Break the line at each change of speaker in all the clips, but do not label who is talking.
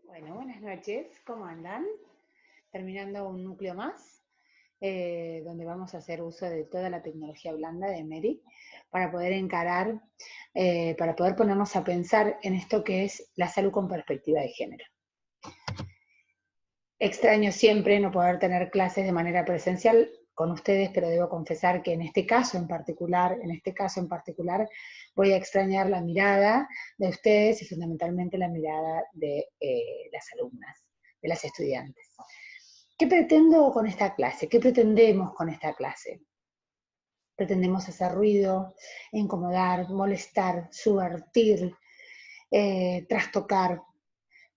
Bueno, buenas noches, ¿cómo andan? Terminando un núcleo más, donde vamos a hacer uso de toda la tecnología blanda de Mary para poder encarar, para poder ponernos a pensar en esto que es la salud con perspectiva de género. Extraño siempre no poder tener clases de manera presencial con ustedes, pero debo confesar que en este caso en particular, voy a extrañar la mirada de ustedes y fundamentalmente la mirada de las alumnas, de las estudiantes. ¿Qué pretendo con esta clase? ¿Qué pretendemos con esta clase? Pretendemos hacer ruido, incomodar, molestar, subvertir, trastocar,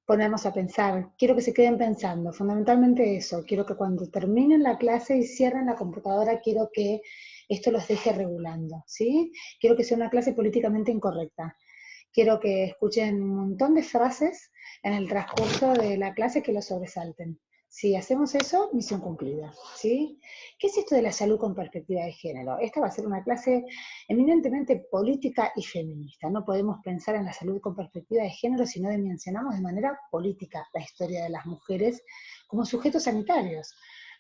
ponernos a pensar. Quiero que se queden pensando, fundamentalmente eso. Quiero que cuando terminen la clase y cierren la computadora, quiero que esto los deje regulando, ¿sí? Quiero que sea una clase políticamente incorrecta. Quiero que escuchen un montón de frases en el transcurso de la clase que los sobresalten. Si hacemos eso, misión cumplida, ¿sí? ¿Qué es esto de la salud con perspectiva de género? Esta va a ser una clase eminentemente política y feminista. No podemos pensar en la salud con perspectiva de género si no dimensionamos de manera política la historia de las mujeres como sujetos sanitarios.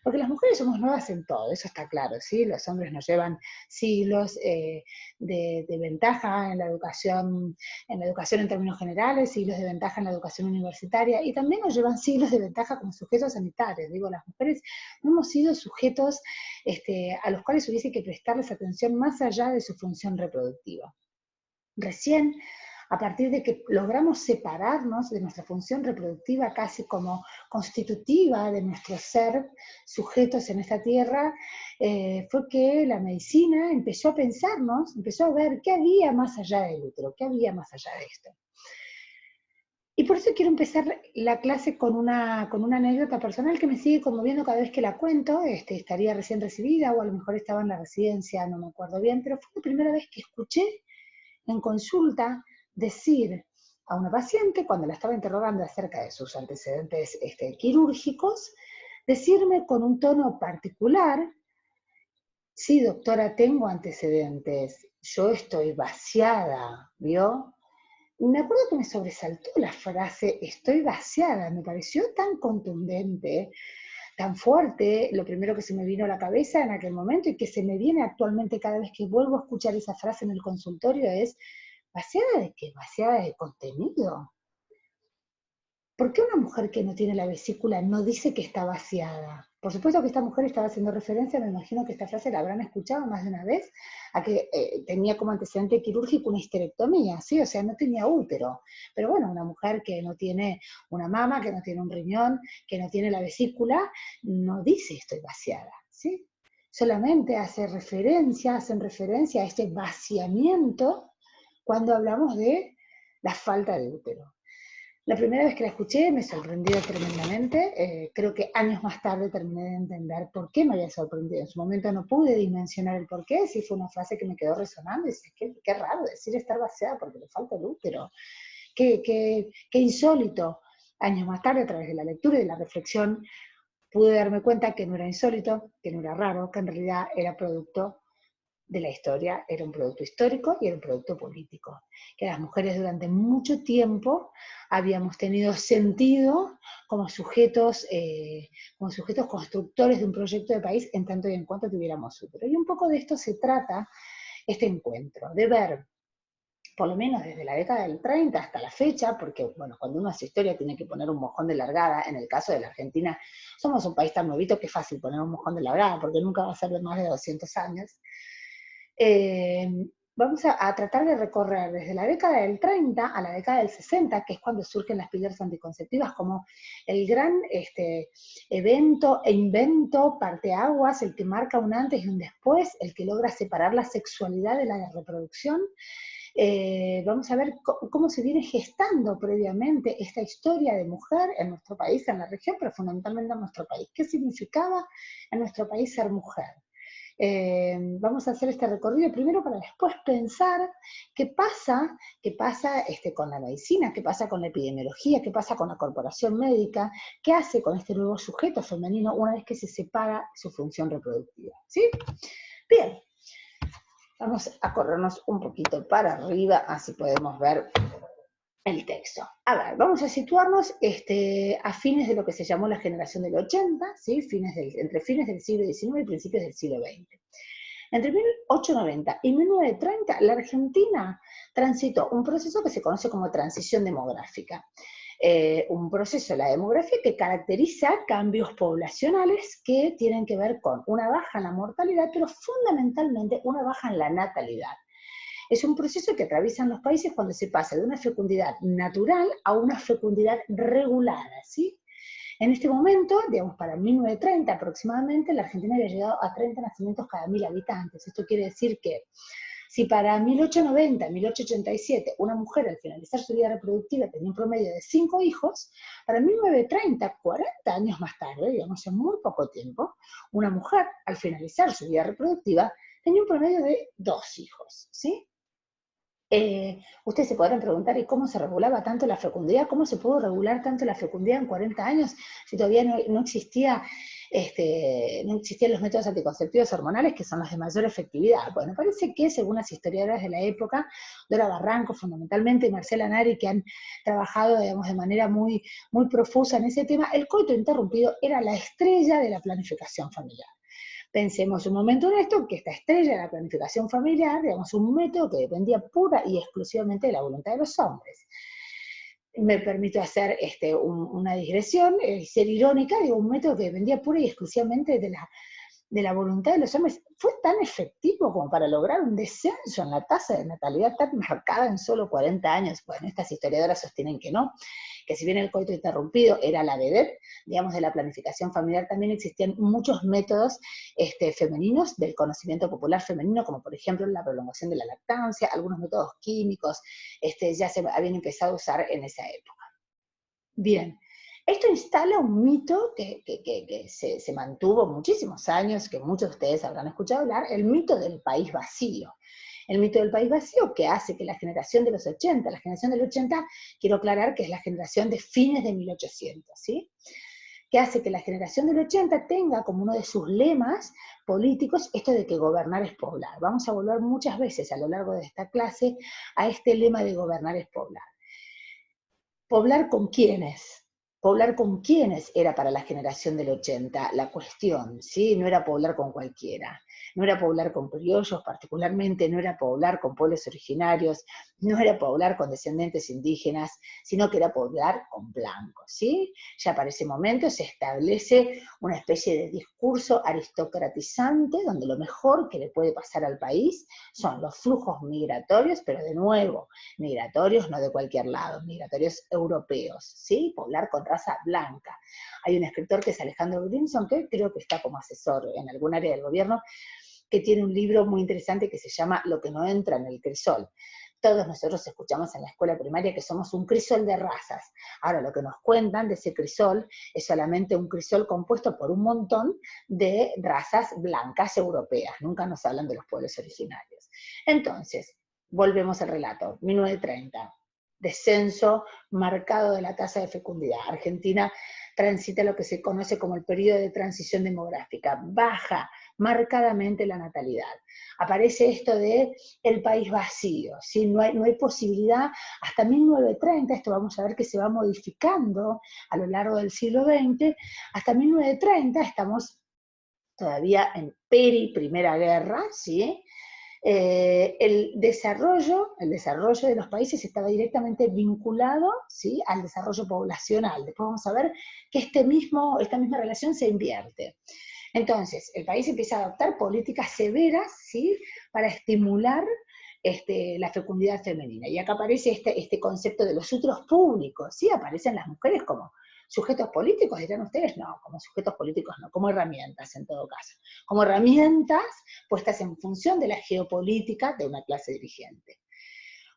Porque las mujeres somos nuevas en todo, eso está claro, ¿sí? Los hombres nos llevan siglos de ventaja en la educación en términos generales, siglos de ventaja en la educación universitaria, y también nos llevan siglos de ventaja como sujetos sanitarios. Digo, las mujeres no hemos sido sujetos a los cuales hubiese que prestarles atención más allá de su función reproductiva. Recién, a partir de que logramos separarnos de nuestra función reproductiva casi como constitutiva de nuestro ser sujetos en esta tierra, fue que la medicina empezó a pensarnos, empezó a ver qué había más allá del útero, qué había más allá de esto. Y por eso quiero empezar la clase con una anécdota personal que me sigue conmoviendo cada vez que la cuento. Estaría recién recibida o a lo mejor estaba en la residencia, no me acuerdo bien, pero fue la primera vez que escuché en consulta decir a una paciente, cuando la estaba interrogando acerca de sus antecedentes quirúrgicos, decirme con un tono particular: sí, doctora, tengo antecedentes, yo estoy vaciada, ¿vio? Me acuerdo que me sobresaltó la frase estoy vaciada, me pareció tan contundente, tan fuerte, lo primero que se me vino a la cabeza en aquel momento y que se me viene actualmente cada vez que vuelvo a escuchar esa frase en el consultorio es, ¿vaciada de qué? ¿Vaciada de contenido? ¿Por qué una mujer que no tiene la vesícula no dice que está vaciada? Por supuesto que esta mujer estaba haciendo referencia, me imagino que esta frase la habrán escuchado más de una vez, a que tenía como antecedente quirúrgico una histerectomía, ¿sí? O sea, no tenía útero. Pero bueno, una mujer que no tiene una mama, que no tiene un riñón, que no tiene la vesícula, no dice estoy vaciada, ¿sí? Solamente hacen referencia a este vaciamiento cuando hablamos de la falta de útero. La primera vez que la escuché me sorprendió tremendamente. Creo que años más tarde terminé de entender por qué me había sorprendido. En su momento no pude dimensionar el por qué. Sí fue una frase que me quedó resonando. Y dije, qué raro decir estar vaciada porque le falta el útero. Qué insólito. Años más tarde, a través de la lectura y de la reflexión, pude darme cuenta que no era insólito, que no era raro, que en realidad era producto de la historia, era un producto histórico y era un producto político, que las mujeres durante mucho tiempo habíamos tenido sentido como sujetos constructores de un proyecto de país en tanto y en cuanto tuviéramos útero. Y un poco de esto se trata este encuentro, de ver, por lo menos desde la década del 30 hasta la fecha, porque bueno, cuando uno hace historia tiene que poner un mojón de largada. En el caso de la Argentina, somos un país tan nuevito que es fácil poner un mojón de largada, porque nunca va a ser de más de 200 años. eh, Vamos a tratar de recorrer desde la década del 30 a la década del 60, que es cuando surgen las píldoras anticonceptivas como el gran evento e invento parteaguas, el que marca un antes y un después, el que logra separar la sexualidad de la reproducción. Vamos a ver cómo se viene gestando previamente esta historia de mujer en nuestro país, en la región, pero fundamentalmente en nuestro país. ¿Qué significaba en nuestro país ser mujer? Vamos a hacer este recorrido primero para después pensar qué pasa con la medicina, qué pasa con la epidemiología, qué pasa con la corporación médica, qué hace con este nuevo sujeto femenino una vez que se separa su función reproductiva. ¿Sí? Bien, vamos a corrernos un poquito para arriba, así podemos ver el texto. A ver, vamos a situarnos a fines de lo que se llamó la generación del 80, ¿sí? Entre fines del siglo XIX y principios del siglo XX. Entre 1890 y 1930, la Argentina transitó un proceso que se conoce como transición demográfica. Un proceso de la demografía que caracteriza cambios poblacionales que tienen que ver con una baja en la mortalidad, pero fundamentalmente una baja en la natalidad. Es un proceso que atraviesan los países cuando se pasa de una fecundidad natural a una fecundidad regulada, ¿sí? En este momento, digamos para 1930 aproximadamente, la Argentina había llegado a 30 nacimientos cada 1000 habitantes. Esto quiere decir que si para 1890, 1887, una mujer al finalizar su vida reproductiva tenía un promedio de 5 hijos, para 1930, 40 años más tarde, digamos en muy poco tiempo, una mujer al finalizar su vida reproductiva tenía un promedio de 2 hijos, ¿sí? Ustedes se podrán preguntar, ¿y cómo se regulaba tanto la fecundidad? ¿Cómo se pudo regular tanto la fecundidad en 40 años si todavía no existía, no existían los métodos anticonceptivos hormonales que son los de mayor efectividad? Bueno, parece que según las historiadoras de la época, Dora Barranco fundamentalmente y Marcela Nari, que han trabajado digamos, de manera muy, muy profusa en ese tema, el coito interrumpido era la estrella de la planificación familiar. Pensemos un momento en esto, que esta estrella de la planificación familiar, digamos, un método que dependía pura y exclusivamente de la voluntad de los hombres. Me permito hacer una digresión, ser irónica, digo, un método que dependía pura y exclusivamente de la voluntad de los hombres, fue tan efectivo como para lograr un descenso en la tasa de natalidad tan marcada en solo 40 años. Bueno, estas historiadoras sostienen que no, que si bien el coito interrumpido era la vedette, digamos, de la planificación familiar, también existían muchos métodos femeninos del conocimiento popular femenino, como por ejemplo la prolongación de la lactancia, algunos métodos químicos, ya se habían empezado a usar en esa época. Bien, esto instala un mito que se mantuvo muchísimos años, que muchos de ustedes habrán escuchado hablar, el mito del país vacío. El mito del país vacío que hace que la generación de los 80, la generación del 80, quiero aclarar que es la generación de fines de 1800, ¿sí? Que hace que la generación del 80 tenga como uno de sus lemas políticos esto de que gobernar es poblar. Vamos a volver muchas veces a lo largo de esta clase a este lema de gobernar es poblar. ¿Poblar con quiénes? Poblar con quiénes era para la generación del 80 la cuestión, ¿sí? No era poblar con cualquiera. No era poblar con criollos particularmente, no era poblar con pueblos originarios, no era poblar con descendientes indígenas, sino que era poblar con blancos, ¿sí? Ya para ese momento se establece una especie de discurso aristocratizante donde lo mejor que le puede pasar al país son los flujos migratorios, pero de nuevo, migratorios no de cualquier lado, migratorios europeos, ¿sí? Poblar con raza blanca. Hay un escritor que es Alejandro Grimson, que creo que está como asesor en algún área del gobierno, que tiene un libro muy interesante que se llama Lo que no entra en el crisol. Todos nosotros escuchamos en la escuela primaria que somos un crisol de razas. Ahora, lo que nos cuentan de ese crisol es solamente un crisol compuesto por un montón de razas blancas europeas. Nunca nos hablan de los pueblos originarios. Entonces, volvemos al relato. 1930, descenso marcado de la tasa de fecundidad. Argentina transita lo que se conoce como el periodo de transición demográfica. Baja marcadamente la natalidad. Aparece esto de el país vacío, ¿sí? No hay posibilidad, hasta 1930, esto vamos a ver que se va modificando a lo largo del siglo XX, hasta 1930 estamos todavía en Primera Guerra, ¿sí? El desarrollo de los países estaba directamente vinculado, ¿sí?, al desarrollo poblacional. Después vamos a ver que esta misma relación se invierte. Entonces, el país empieza a adoptar políticas severas, ¿sí?, para estimular la fecundidad femenina. Y acá aparece este concepto de los úteros públicos, ¿sí? Aparecen las mujeres como sujetos políticos, dirán ustedes, no, como sujetos políticos no, como herramientas en todo caso. Como herramientas puestas en función de la geopolítica de una clase dirigente.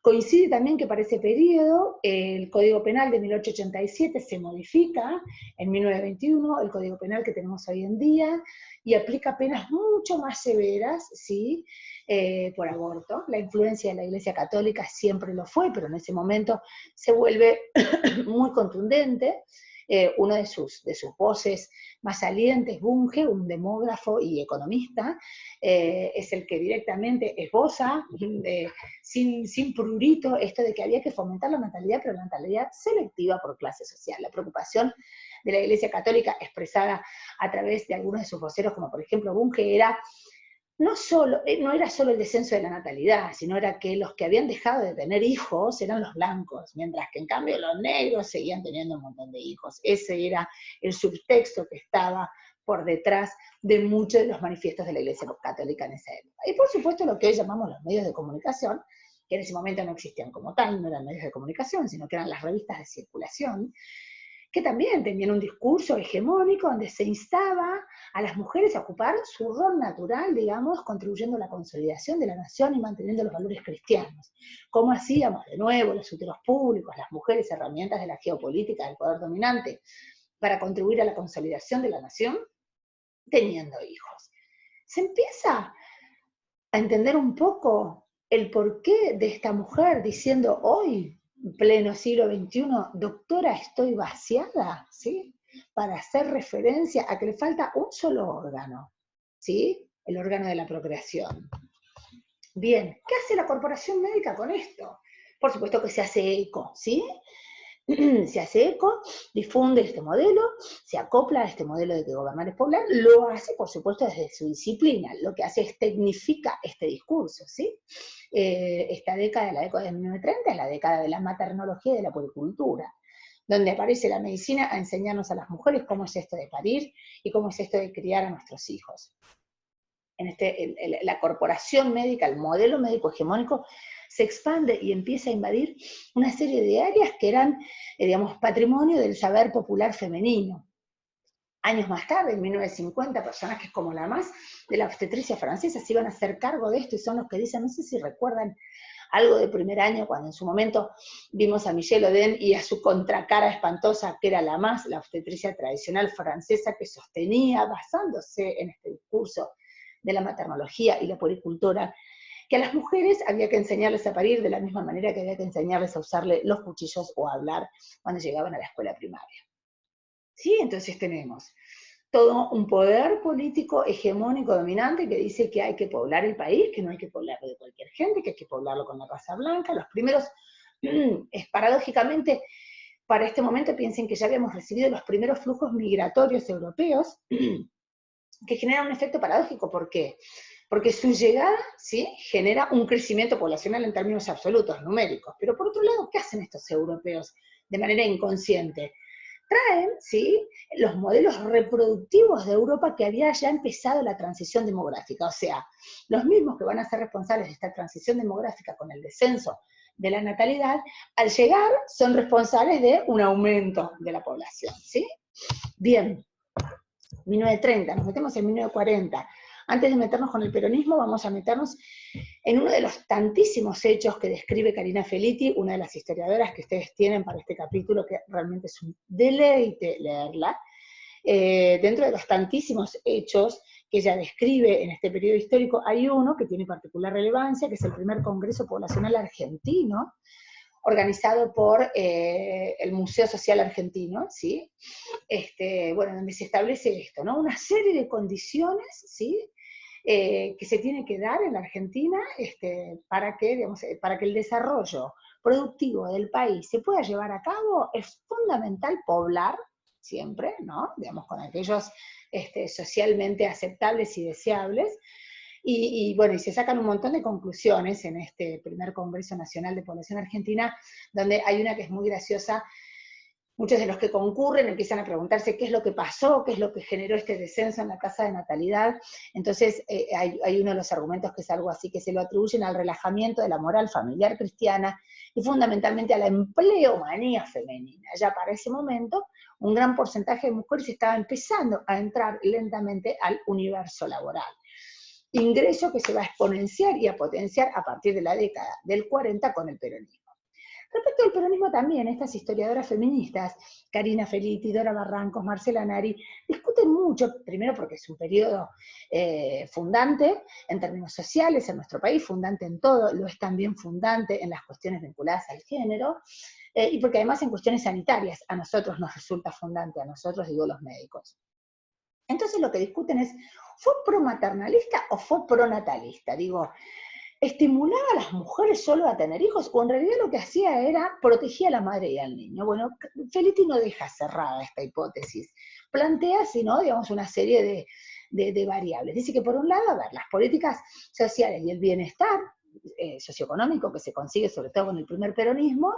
Coincide también que para ese periodo el Código Penal de 1887 se modifica en 1921, el Código Penal que tenemos hoy en día, y aplica penas mucho más severas, ¿sí?, por aborto. La influencia de la Iglesia Católica siempre lo fue, pero en ese momento se vuelve muy contundente. uno de sus voces más salientes, Bunge, un demógrafo y economista, es el que directamente esboza, sin prurito, esto de que había que fomentar la natalidad, pero la natalidad selectiva por clase social. La preocupación de la Iglesia Católica expresada a través de algunos de sus voceros, como por ejemplo Bunge, era no era solo el descenso de la natalidad, sino era que los que habían dejado de tener hijos eran los blancos, mientras que en cambio los negros seguían teniendo un montón de hijos. Ese era el subtexto que estaba por detrás de muchos de los manifiestos de la Iglesia Católica en esa época. Y por supuesto lo que hoy llamamos los medios de comunicación, que en ese momento no existían como tal, no eran medios de comunicación, sino que eran las revistas de circulación, que también tenían un discurso hegemónico donde se instaba a las mujeres a ocupar su rol natural, digamos, contribuyendo a la consolidación de la nación y manteniendo los valores cristianos. ¿Cómo hacíamos? De nuevo, los úteros públicos, las mujeres, herramientas de la geopolítica, del poder dominante, para contribuir a la consolidación de la nación, teniendo hijos. Se empieza a entender un poco el porqué de esta mujer diciendo hoy, pleno siglo XXI, doctora, estoy vaciada, ¿sí? Para hacer referencia a que le falta un solo órgano, ¿sí? El órgano de la procreación. Bien, ¿qué hace la corporación médica con esto? Por supuesto que se hace eco, ¿sí? Se hace eco, difunde este modelo, se acopla a este modelo de que gobernar es poblar, lo hace, por supuesto, desde su disciplina, lo que hace es tecnifica este discurso, ¿sí? Esta década, la década de 1930, es la década de la maternología y de la puericultura, donde aparece la medicina a enseñarnos a las mujeres cómo es esto de parir y cómo es esto de criar a nuestros hijos. La corporación médica, el modelo médico hegemónico, se expande y empieza a invadir una serie de áreas que eran, digamos, patrimonio del saber popular femenino. Años más tarde, en 1950, personajes como la más de la obstetricia francesa se iban a hacer cargo de esto y son los que dicen, no sé si recuerdan algo de primer año, cuando en su momento vimos a Michelle Oden y a su contracara espantosa, que era la más, la obstetricia tradicional francesa, que sostenía, basándose en este discurso de la maternología y la puericultura, que a las mujeres había que enseñarles a parir de la misma manera que había que enseñarles a usarle los cuchillos o a hablar cuando llegaban a la escuela primaria. ¿Sí? Entonces tenemos todo un poder político hegemónico dominante que dice que hay que poblar el país, que no hay que poblarlo de cualquier gente, que hay que poblarlo con la raza blanca. Los primeros, paradójicamente, para este momento piensen que ya habíamos recibido los primeros flujos migratorios europeos, que generan un efecto paradójico. ¿Por qué? Porque su llegada, ¿sí?, genera un crecimiento poblacional en términos absolutos, numéricos. Pero por otro lado, ¿qué hacen estos europeos de manera inconsciente? Traen, ¿sí?, los modelos reproductivos de Europa que había ya empezado la transición demográfica. O sea, los mismos que van a ser responsables de esta transición demográfica con el descenso de la natalidad, al llegar son responsables de un aumento de la población, ¿sí? Bien, 1930, nos metemos en 1940. Antes de meternos con el peronismo, vamos a meternos en uno de los tantísimos hechos que describe Karina Felitti, una de las historiadoras que ustedes tienen para este capítulo, que realmente es un deleite leerla. Dentro de los tantísimos hechos que ella describe en este periodo histórico, hay uno que tiene particular relevancia, que es el primer Congreso Poblacional Argentino, organizado por el Museo Social Argentino, ¿sí? Bueno, donde se establece esto, ¿no? Una serie de condiciones, ¿sí?, que se tiene que dar en la Argentina para que, digamos, para que el desarrollo productivo del país se pueda llevar a cabo. Es fundamental poblar siempre, ¿no?, digamos, con aquellos socialmente aceptables y deseables. Bueno, y se sacan un montón de conclusiones en este primer Congreso Nacional de Población Argentina, donde hay una que es muy graciosa. Muchos de los que concurren empiezan a preguntarse qué es lo que pasó, qué es lo que generó este descenso en la tasa de natalidad. Entonces hay uno de los argumentos que es algo así, que se lo atribuyen al relajamiento de la moral familiar cristiana y fundamentalmente a la empleomanía femenina. Ya para ese momento, un gran porcentaje de mujeres estaba empezando a entrar lentamente al universo laboral. Ingreso que se va a exponenciar y a potenciar a partir de la década del 40 con el peronismo. Respecto al peronismo también, estas historiadoras feministas, Karina Felitti, Dora Barrancos, Marcela Nari, discuten mucho, primero porque es un periodo fundante en términos sociales en nuestro país, fundante en todo, lo es también fundante en las cuestiones vinculadas al género, y porque además en cuestiones sanitarias a nosotros nos resulta fundante, a nosotros digo los médicos. Entonces lo que discuten es, ¿fue promaternalista o fue pronatalista? Digo, ¿estimulaba a las mujeres solo a tener hijos o en realidad lo que hacía era protegía a la madre y al niño? Bueno, Felitti no deja cerrada esta hipótesis, plantea, sino, digamos, una serie de variables. Dice que por un lado, a ver, las políticas sociales y el bienestar socioeconómico que se consigue sobre todo con el primer peronismo,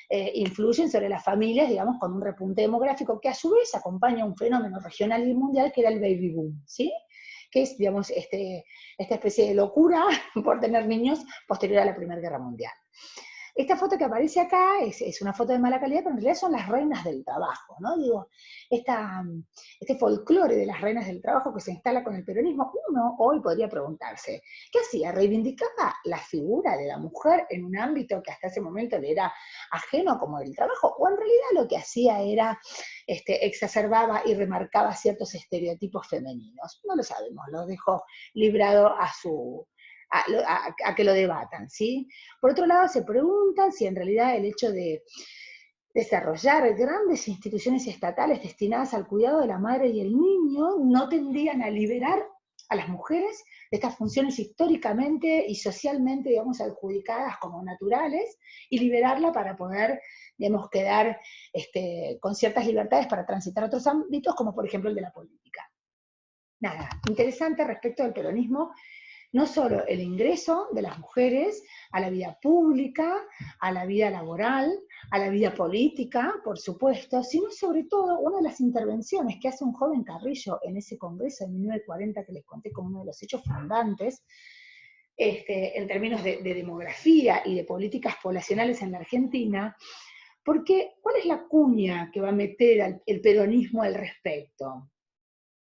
influyen sobre las familias, digamos, con un repunte demográfico que a su vez acompaña un fenómeno regional y mundial que era el baby boom, ¿sí? Que es, digamos, esta especie de locura por tener niños posterior a la Primera Guerra Mundial. Esta foto que aparece acá es una foto de mala calidad, pero en realidad son las reinas del trabajo, ¿no? Digo, este folclore de las reinas del trabajo que se instala con el peronismo, uno hoy podría preguntarse, ¿qué hacía? ¿Reivindicaba la figura de la mujer en un ámbito que hasta ese momento le era ajeno como el trabajo? ¿O en realidad lo que hacía era exacerbaba y remarcaba ciertos estereotipos femeninos? No lo sabemos, lo dejo librado a que lo debatan, ¿sí? Por otro lado, se preguntan si en realidad el hecho de desarrollar grandes instituciones estatales destinadas al cuidado de la madre y el niño no tendrían a liberar a las mujeres de estas funciones históricamente y socialmente, digamos, adjudicadas como naturales, y liberarla para poder, digamos, quedar con ciertas libertades para transitar otros ámbitos, como por ejemplo el de la política. Nada, interesante respecto del peronismo, no solo el ingreso de las mujeres a la vida pública, a la vida laboral, a la vida política, por supuesto, sino sobre todo una de las intervenciones que hace un joven Carrillo en ese congreso de 1940 que les conté como uno de los hechos fundantes, en términos de demografía y de políticas poblacionales en la Argentina, porque ¿cuál es la cuña que va a meter el peronismo al respecto?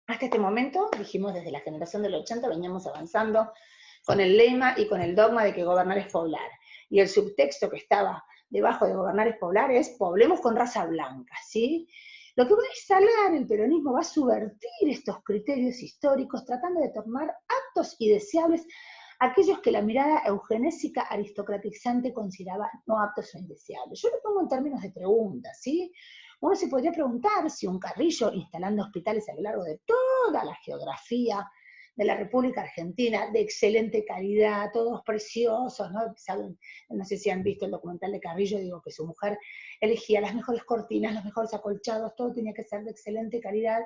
Hasta este momento, dijimos desde la generación del 80, veníamos avanzando con el lema y con el dogma de que gobernar es poblar. Y el subtexto que estaba debajo de gobernar es poblar es poblemos con raza blanca, ¿sí? Lo que va a instalar el peronismo va a subvertir estos criterios históricos, tratando de tomar aptos y deseables aquellos que la mirada eugenésica aristocratizante consideraba no aptos o indeseables. Yo lo pongo en términos de preguntas, ¿sí? Uno se podría preguntar si un Carrillo instalando hospitales a lo largo de toda la geografía de la República Argentina, de excelente calidad, todos preciosos, ¿no? Saben, no sé si han visto el documental de Carrillo, digo que su mujer elegía las mejores cortinas, los mejores acolchados, todo tenía que ser de excelente calidad.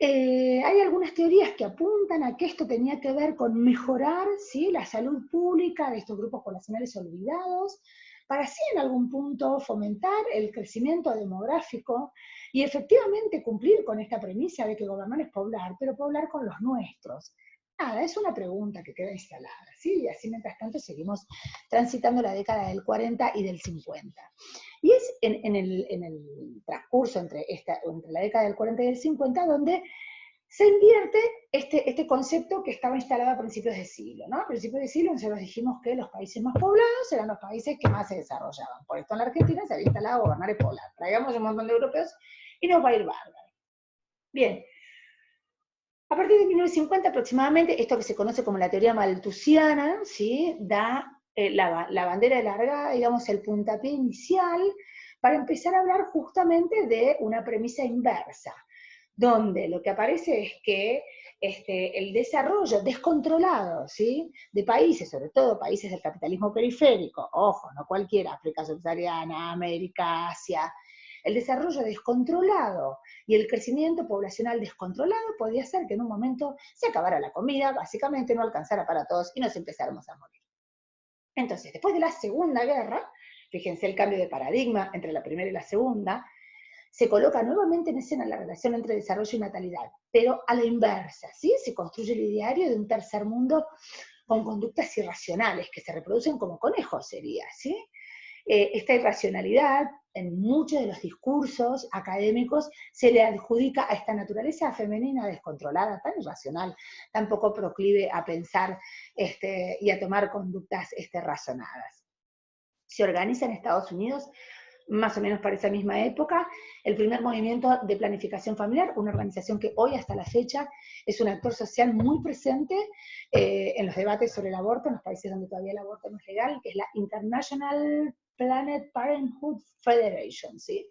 Hay algunas teorías que apuntan a que esto tenía que ver con mejorar, ¿sí?, la salud pública de estos grupos poblacionales olvidados, para así en algún punto fomentar el crecimiento demográfico y efectivamente cumplir con esta premisa de que gobernar es poblar, pero poblar con los nuestros. Nada, es una pregunta que queda instalada, ¿sí? Y así mientras tanto seguimos transitando la década del 40 y del 50. Y es en el transcurso entre la década del 40 y del 50 donde se invierte este concepto que estaba instalado a principios de siglo, ¿no? A principios de siglo nosotros dijimos que los países más poblados eran los países que más se desarrollaban. Por esto en la Argentina se había instalado gobernar es poblar. Traigamos un montón de europeos y nos va a ir bárbaro. Bien, a partir de 1950 aproximadamente, esto que se conoce como la teoría malthusiana, ¿sí?, da la bandera larga, digamos, el puntapié inicial para empezar a hablar justamente de una premisa inversa, donde lo que aparece es que el desarrollo descontrolado, ¿sí?, de países, sobre todo países del capitalismo periférico, ojo, no cualquiera, África subsahariana, América, Asia, el desarrollo descontrolado y el crecimiento poblacional descontrolado podía hacer que en un momento se acabara la comida, básicamente no alcanzara para todos y nos empezáramos a morir. Entonces, después de la Segunda Guerra, fíjense el cambio de paradigma entre la primera y la segunda, se coloca nuevamente en escena la relación entre desarrollo y natalidad, pero a la inversa, ¿sí? Se construye el ideario de un tercer mundo con conductas irracionales que se reproducen como conejos, sería, ¿sí? Esta irracionalidad, en muchos de los discursos académicos, se le adjudica a esta naturaleza femenina descontrolada, tan irracional, tan poco proclive a pensar y a tomar conductas razonadas. se organiza en Estados Unidos más o menos para esa misma época, el primer movimiento de planificación familiar, una organización que hoy hasta la fecha es un actor social muy presente en los debates sobre el aborto en los países donde todavía el aborto no es legal, que es la International Planned Parenthood Federation, ¿sí?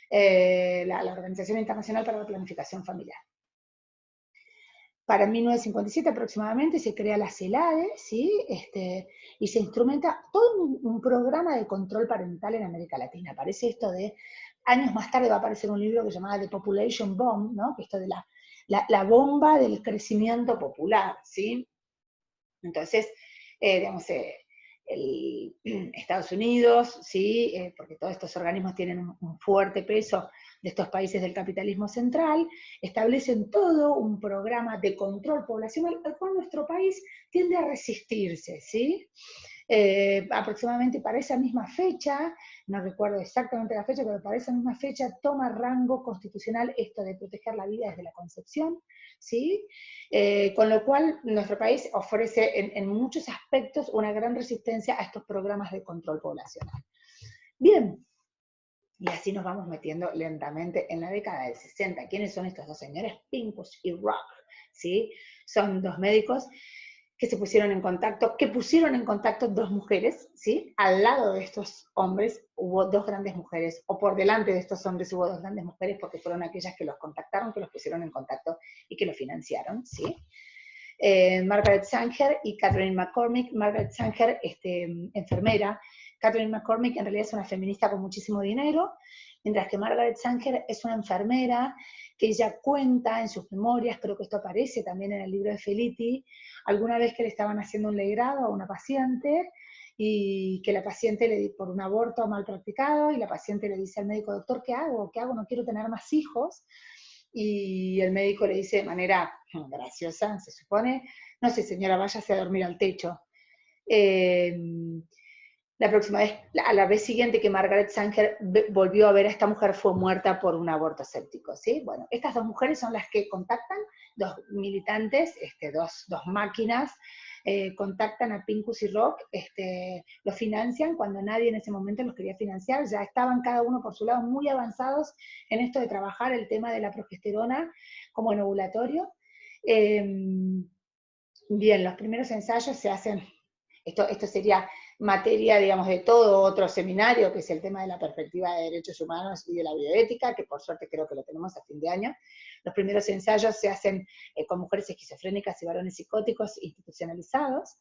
La Organización Internacional para la Planificación Familiar. Para 1957 aproximadamente se crea la CELADE, ¿sí? Y se instrumenta todo un programa de control parental en América Latina. Aparece esto de, años más tarde va a aparecer un libro que se llama The Population Bomb, ¿no? Que esto de la bomba del crecimiento popular, ¿sí? Entonces, digamos, Estados Unidos, ¿sí? Porque todos estos organismos tienen un fuerte peso de estos países del capitalismo central, establecen todo un programa de control poblacional al cual nuestro país tiende a resistirse, ¿sí? Aproximadamente para esa misma fecha, no recuerdo exactamente la fecha, pero para esa misma fecha toma rango constitucional esto de proteger la vida desde la concepción, ¿sí? Con lo cual nuestro país ofrece en muchos aspectos una gran resistencia a estos programas de control poblacional. Bien, y así nos vamos metiendo lentamente en la década del 60. ¿Quiénes son estos dos señores? Pincus y Rock, ¿sí? Son dos médicos que se pusieron en contacto, que pusieron en contacto dos mujeres, ¿sí? Al lado de estos hombres hubo dos grandes mujeres, o por delante de estos hombres hubo dos grandes mujeres porque fueron aquellas que los contactaron, que los pusieron en contacto y que los financiaron, ¿sí? Margaret Sanger y Catherine McCormick. Margaret Sanger, enfermera. Catherine McCormick en realidad es una feminista con muchísimo dinero, mientras que Margaret Sanger es una enfermera que ella cuenta en sus memorias, creo que esto aparece también en el libro de Felitti, alguna vez que le estaban haciendo un legrado a una paciente y que la paciente le por un aborto mal practicado y la paciente le dice al médico, doctor, ¿qué hago? ¿Qué hago? No quiero tener más hijos. Y el médico le dice de manera graciosa, se supone, no sé señora, váyase a dormir al techo. La próxima vez, a la vez siguiente que Margaret Sanger volvió a ver a esta mujer fue muerta por un aborto séptico, ¿sí? Bueno, estas dos mujeres son las que contactan, dos militantes, dos máquinas, contactan a Pincus y Rock, los financian cuando nadie en ese momento los quería financiar, ya estaban cada uno por su lado muy avanzados en esto de trabajar el tema de la progesterona como en ovulatorio. Bien, los primeros ensayos se hacen, esto sería materia, digamos, de todo otro seminario, que es el tema de la perspectiva de derechos humanos y de la bioética, que por suerte creo que lo tenemos a fin de año. Los primeros ensayos se hacen con mujeres esquizofrénicas y varones psicóticos institucionalizados,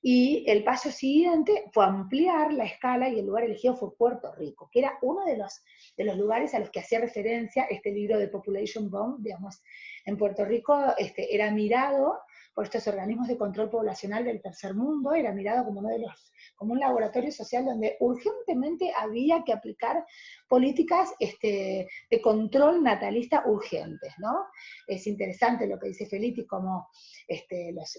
y el paso siguiente fue ampliar la escala y el lugar elegido fue Puerto Rico, que era uno de los lugares a los que hacía referencia este libro de Population Bomb, digamos, en Puerto Rico era mirado por estos organismos de control poblacional del tercer mundo, era mirado como como un laboratorio social donde urgentemente había que aplicar políticas de control natalista urgentes, ¿no? Es interesante lo que dice Felitti, como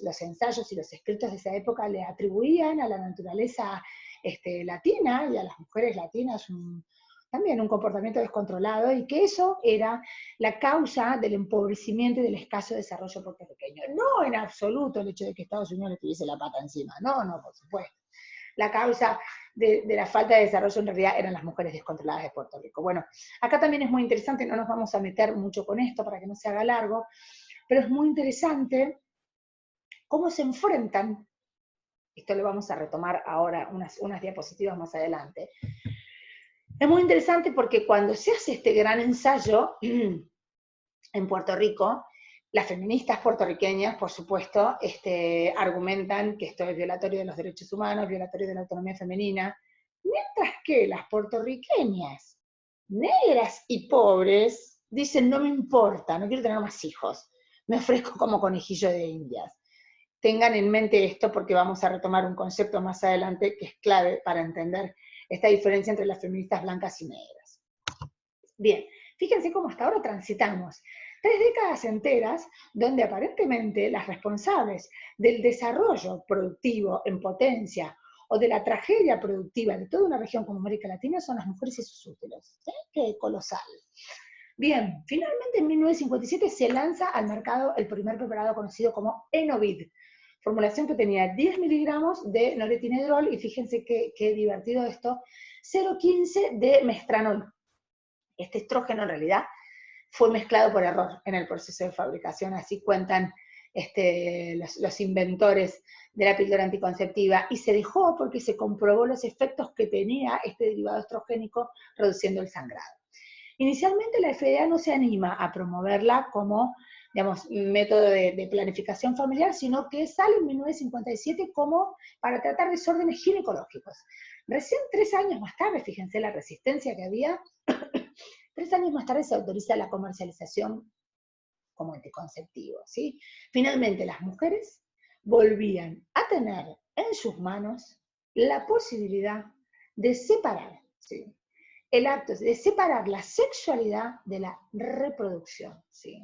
los ensayos y los escritos de esa época le atribuían a la naturaleza latina y a las mujeres latinas también un comportamiento descontrolado, y que eso era la causa del empobrecimiento y del escaso desarrollo puertorriqueño. No en absoluto el hecho de que Estados Unidos le tuviese la pata encima, no, por supuesto. La causa de la falta de desarrollo en realidad eran las mujeres descontroladas de Puerto Rico. Bueno, acá también es muy interesante, no nos vamos a meter mucho con esto para que no se haga largo, pero es muy interesante cómo se enfrentan, esto lo vamos a retomar ahora, unas diapositivas más adelante. Es muy interesante porque cuando se hace este gran ensayo en Puerto Rico, las feministas puertorriqueñas, por supuesto, argumentan que esto es violatorio de los derechos humanos, violatorio de la autonomía femenina, mientras que las puertorriqueñas, negras y pobres, dicen, no me importa, no quiero tener más hijos, me ofrezco como conejillo de indias. Tengan en mente esto porque vamos a retomar un concepto más adelante que es clave para entender esta diferencia entre las feministas blancas y negras. Bien, fíjense cómo hasta ahora transitamos 3 décadas enteras donde aparentemente las responsables del desarrollo productivo en potencia o de la tragedia productiva de toda una región como América Latina son las mujeres y sus úteros. ¿Sí? ¡Qué colosal! Bien, finalmente en 1957 se lanza al mercado el primer preparado conocido como Enovid, formulación que tenía 10 miligramos de norepinedrol, y fíjense qué divertido esto, 0,15 de mestranol. Este estrógeno en realidad fue mezclado por error en el proceso de fabricación, así cuentan los inventores de la píldora anticonceptiva, y se dejó porque se comprobó los efectos que tenía este derivado estrogénico reduciendo el sangrado. Inicialmente la FDA no se anima a promoverla como, digamos, método de planificación familiar, sino que sale en 1957 como para tratar desórdenes ginecológicos. Recién 3 años más tarde, fíjense la resistencia que había, 3 años más tarde se autoriza la comercialización como anticonceptivo, ¿sí? Finalmente las mujeres volvían a tener en sus manos la posibilidad de separar, ¿sí?, el acto de separar la sexualidad de la reproducción, ¿sí?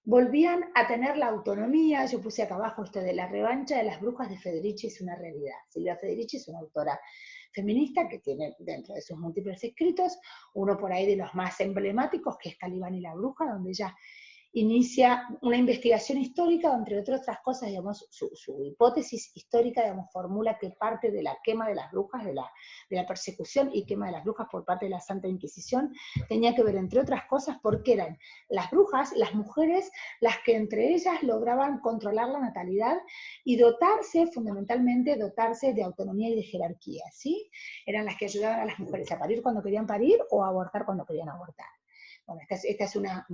Volvían a tener la autonomía. Yo puse acá abajo esto de la revancha de las brujas de Federici es una realidad. Silvia Federici es una autora feminista que tiene dentro de sus múltiples escritos, uno por ahí de los más emblemáticos, que es Calibán y la bruja, donde ella inicia una investigación histórica, entre otras cosas, digamos, su hipótesis histórica, digamos, formula que parte de la quema de las brujas, de la persecución y quema de las brujas por parte de la Santa Inquisición, tenía que ver, entre otras cosas, porque eran las brujas, las mujeres, las que entre ellas lograban controlar la natalidad y fundamentalmente dotarse de autonomía y de jerarquía, ¿sí? Eran las que ayudaban a las mujeres a parir cuando querían parir o a abortar cuando querían abortar. Bueno, esta es una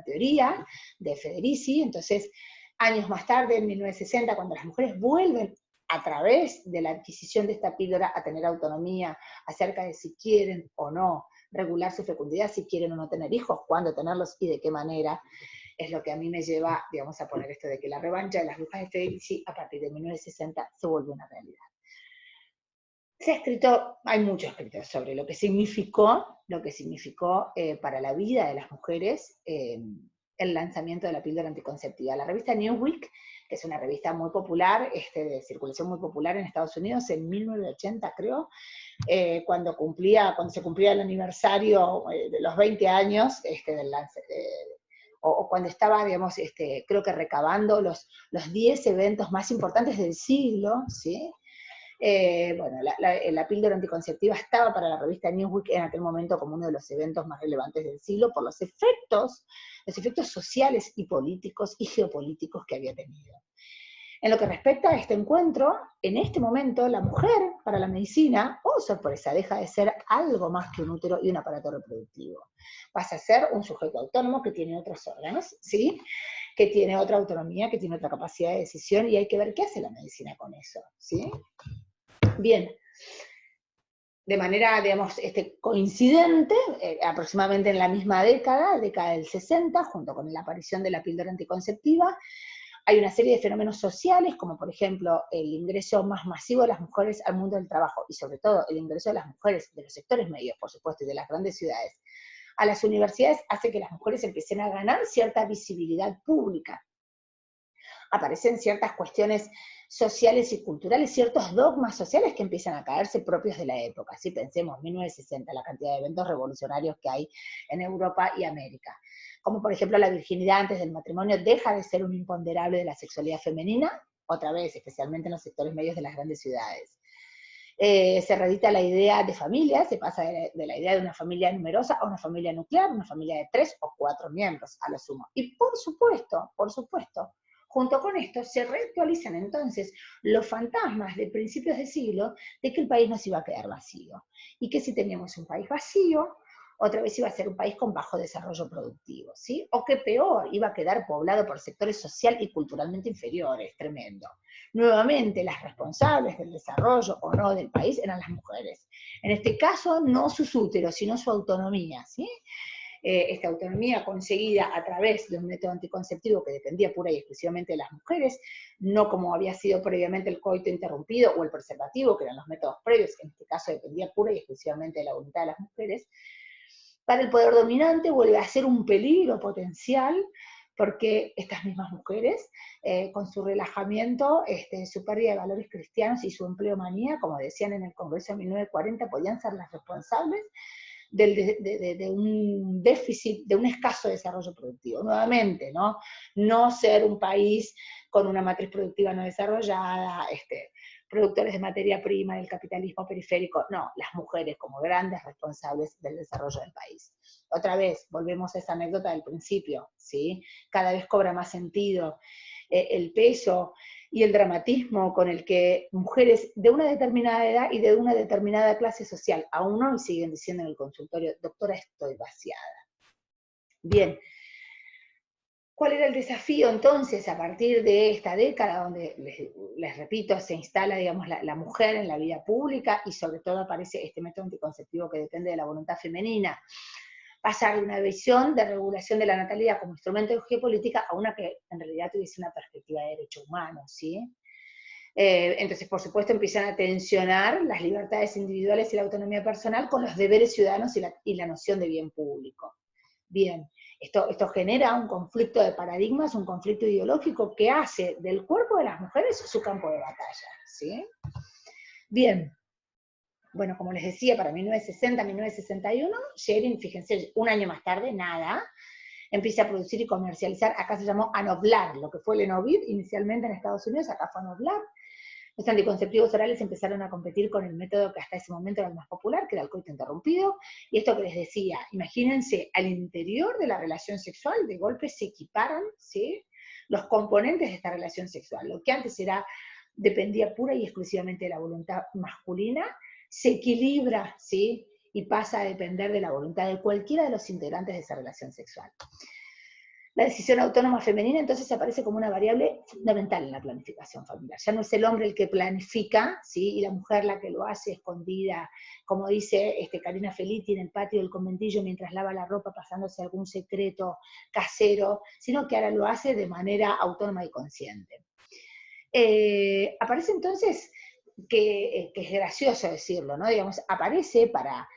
teoría de Federici. Entonces, años más tarde, en 1960, cuando las mujeres vuelven a través de la adquisición de esta píldora a tener autonomía acerca de si quieren o no regular su fecundidad, si quieren o no tener hijos, cuándo tenerlos y de qué manera, es lo que a mí me lleva, digamos, a poner esto de que la revancha de las brujas de Federici a partir de 1960 se vuelve una realidad. Se ha escrito, hay mucho escrito sobre lo que significó para la vida de las mujeres el lanzamiento de la píldora anticonceptiva. La revista Newsweek, que es una revista muy popular, de circulación muy popular en Estados Unidos, en 1980 creo, cuando se cumplía el aniversario de los 20 años del o cuando estaba, digamos, creo que recabando los 10 eventos más importantes del siglo, ¿sí? Bueno, la píldora anticonceptiva estaba para la revista Newsweek en aquel momento como uno de los eventos más relevantes del siglo por los efectos sociales y políticos y geopolíticos que había tenido. En lo que respecta a este encuentro, en este momento la mujer para la medicina, oh sorpresa, deja de ser algo más que un útero y un aparato reproductivo. Pasa a ser un sujeto autónomo que tiene otros órganos, ¿sí?, que tiene otra autonomía, que tiene otra capacidad de decisión, y hay que ver qué hace la medicina con eso, ¿sí? Bien, de manera, digamos, coincidente, aproximadamente en la misma década del 60, junto con la aparición de la píldora anticonceptiva, hay una serie de fenómenos sociales, como por ejemplo el ingreso más masivo de las mujeres al mundo del trabajo, y sobre todo el ingreso de las mujeres de los sectores medios, por supuesto, y de las grandes ciudades, a las universidades, hace que las mujeres empiecen a ganar cierta visibilidad pública. Aparecen ciertas cuestiones sociales y culturales, ciertos dogmas sociales que empiezan a caerse propios de la época. Si pensemos, 1960, la cantidad de eventos revolucionarios que hay en Europa y América. Como por ejemplo la virginidad antes del matrimonio deja de ser un imponderable de la sexualidad femenina, otra vez, especialmente en los sectores medios de las grandes ciudades. Se reedita la idea de familia, se pasa de la idea de una familia numerosa a una familia nuclear, una familia de 3 o 4 miembros a lo sumo. Y por supuesto, junto con esto se reactualizan entonces los fantasmas de principios de siglo de que el país nos iba a quedar vacío. Y que si teníamos un país vacío, otra vez iba a ser un país con bajo desarrollo productivo, ¿sí? O que peor, iba a quedar poblado por sectores social y culturalmente inferiores, tremendo. Nuevamente, las responsables del desarrollo o no del país eran las mujeres. En este caso, no sus úteros, sino su autonomía, ¿sí? Esta autonomía conseguida a través de un método anticonceptivo que dependía pura y exclusivamente de las mujeres, no como había sido previamente el coito interrumpido o el preservativo, que eran los métodos previos, que en este caso dependía pura y exclusivamente de la voluntad de las mujeres. Para el poder dominante vuelve a ser un peligro potencial, porque estas mismas mujeres, con su relajamiento, su pérdida de valores cristianos y su empleomanía, como decían en el Congreso de 1940, podían ser las responsables de un déficit, de un escaso desarrollo productivo. Nuevamente, no ser un país con una matriz productiva no desarrollada, productores de materia prima del capitalismo periférico, no, las mujeres como grandes responsables del desarrollo del país. Otra vez, volvemos a esa anécdota del principio, ¿sí? Cada vez cobra más sentido el peso y el dramatismo con el que mujeres de una determinada edad y de una determinada clase social, aún hoy siguen diciendo en el consultorio, doctora, estoy vaciada. Bien, ¿cuál era el desafío entonces a partir de esta década donde, les repito, se instala, digamos, la mujer en la vida pública y sobre todo aparece este método anticonceptivo que depende de la voluntad femenina? Pasar de una visión de regulación de la natalidad como instrumento de geopolítica a una que en realidad tuviese una perspectiva de derechos humanos, ¿sí? Entonces, por supuesto, empiezan a tensionar las libertades individuales y la autonomía personal con los deberes ciudadanos y la noción de bien público. Bien, esto genera un conflicto de paradigmas, un conflicto ideológico que hace del cuerpo de las mujeres su campo de batalla, ¿sí? Bien, bueno, como les decía, para 1960, 1961, Sherin, fíjense, un año más tarde, nada, empieza a producir y comercializar, acá se llamó Anoblar, lo que fue el Enovid inicialmente en Estados Unidos, acá fue Anoblar. Los anticonceptivos orales empezaron a competir con el método que hasta ese momento era el más popular, que era el coito interrumpido, y esto que les decía, imagínense, al interior de la relación sexual, de golpe se equiparan, ¿sí?, los componentes de esta relación sexual. Lo que antes dependía pura y exclusivamente de la voluntad masculina, se equilibra, ¿sí?, y pasa a depender de la voluntad de cualquiera de los integrantes de esa relación sexual. La decisión autónoma femenina entonces aparece como una variable fundamental en la planificación familiar. Ya no es el hombre el que planifica, ¿sí?, y la mujer la que lo hace escondida, como dice Karina Felitti en el patio del conventillo mientras lava la ropa pasándose algún secreto casero, sino que ahora lo hace de manera autónoma y consciente. Aparece entonces, que es gracioso decirlo, ¿no? Digamos, aparece para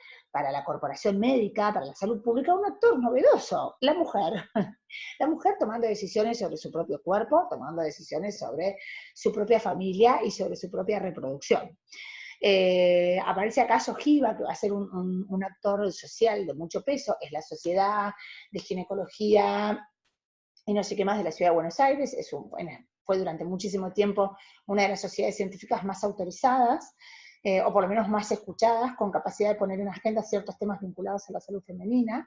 la corporación médica, para la salud pública, un actor novedoso, la mujer. La mujer tomando decisiones sobre su propio cuerpo, tomando decisiones sobre su propia familia y sobre su propia reproducción. Aparece acaso Giva, que va a ser un actor social de mucho peso, es la Sociedad de Ginecología y no sé qué más de la Ciudad de Buenos Aires, fue durante muchísimo tiempo una de las sociedades científicas más autorizadas, o por lo menos más escuchadas, con capacidad de poner en agenda ciertos temas vinculados a la salud femenina,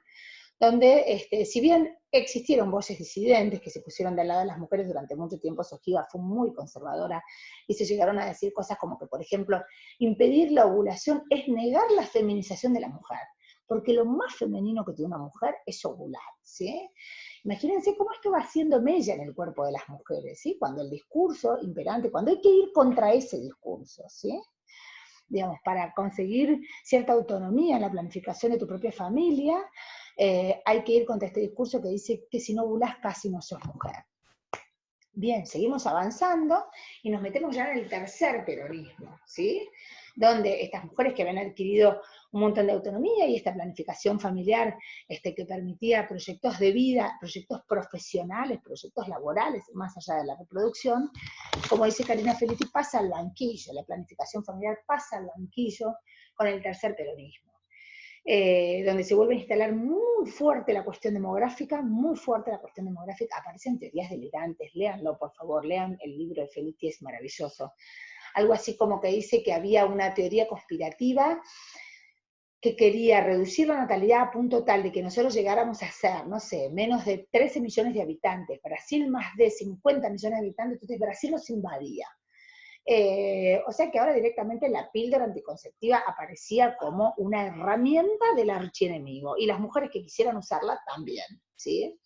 donde, si bien existieron voces disidentes que se pusieron del lado de las mujeres durante mucho tiempo, Sojiva fue muy conservadora, y se llegaron a decir cosas como que, por ejemplo, impedir la ovulación es negar la feminización de la mujer, porque lo más femenino que tiene una mujer es ovular, ¿sí? Imagínense cómo esto va haciendo mella en el cuerpo de las mujeres, ¿sí? Cuando el discurso imperante, cuando hay que ir contra ese discurso, ¿sí?, digamos, para conseguir cierta autonomía en la planificación de tu propia familia, hay que ir contra este discurso que dice que si no ovulás casi no sos mujer. Bien, seguimos avanzando y nos metemos ya en el tercer peronismo, ¿sí?, donde estas mujeres que habían adquirido un montón de autonomía y esta planificación familiar que permitía proyectos de vida, proyectos profesionales, proyectos laborales, más allá de la reproducción, como dice Karina Felitti, pasa al banquillo, la planificación familiar pasa al banquillo con el tercer peronismo. Donde se vuelve a instalar muy fuerte la cuestión demográfica, muy fuerte la cuestión demográfica, aparecen teorías delirantes, léanlo por favor, lean el libro de Felitti, es maravilloso. Algo así como que dice que había una teoría conspirativa que quería reducir la natalidad a punto tal de que nosotros llegáramos a ser, no sé, menos de 13 millones de habitantes, Brasil más de 50 millones de habitantes, entonces Brasil nos invadía. O sea que ahora directamente la píldora anticonceptiva aparecía como una herramienta del archienemigo, y las mujeres que quisieran usarla también, ¿sí?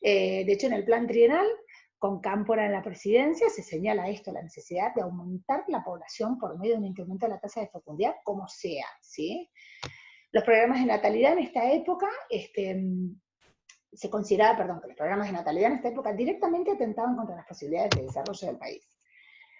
De hecho, en el plan trienal, con Cámpora en la presidencia, se señala esto, la necesidad de aumentar la población por medio de un incremento de la tasa de fecundidad, como sea, ¿sí? Los programas de natalidad en esta época, se consideraba, perdón, que los programas de natalidad en esta época directamente atentaban contra las posibilidades de desarrollo del país.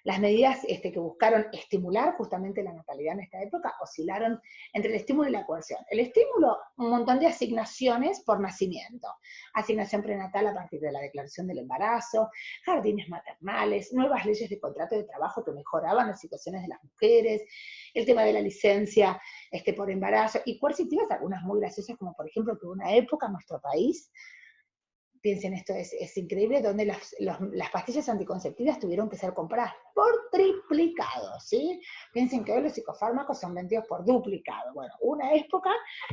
Las medidas que buscaron estimular justamente la natalidad en esta época oscilaron entre el estímulo y la coerción. El estímulo, un montón de asignaciones por nacimiento, asignación prenatal a partir de la declaración del embarazo, jardines maternales, nuevas leyes de contrato de trabajo que mejoraban las situaciones de las mujeres, el tema de la licencia por embarazo, y coercitivas, algunas muy graciosas, como por ejemplo que en una época en nuestro país piensen esto, es increíble, donde las pastillas anticonceptivas tuvieron que ser compradas por triplicado, ¿sí? Piensen que hoy los psicofármacos son vendidos por duplicado. Bueno, una época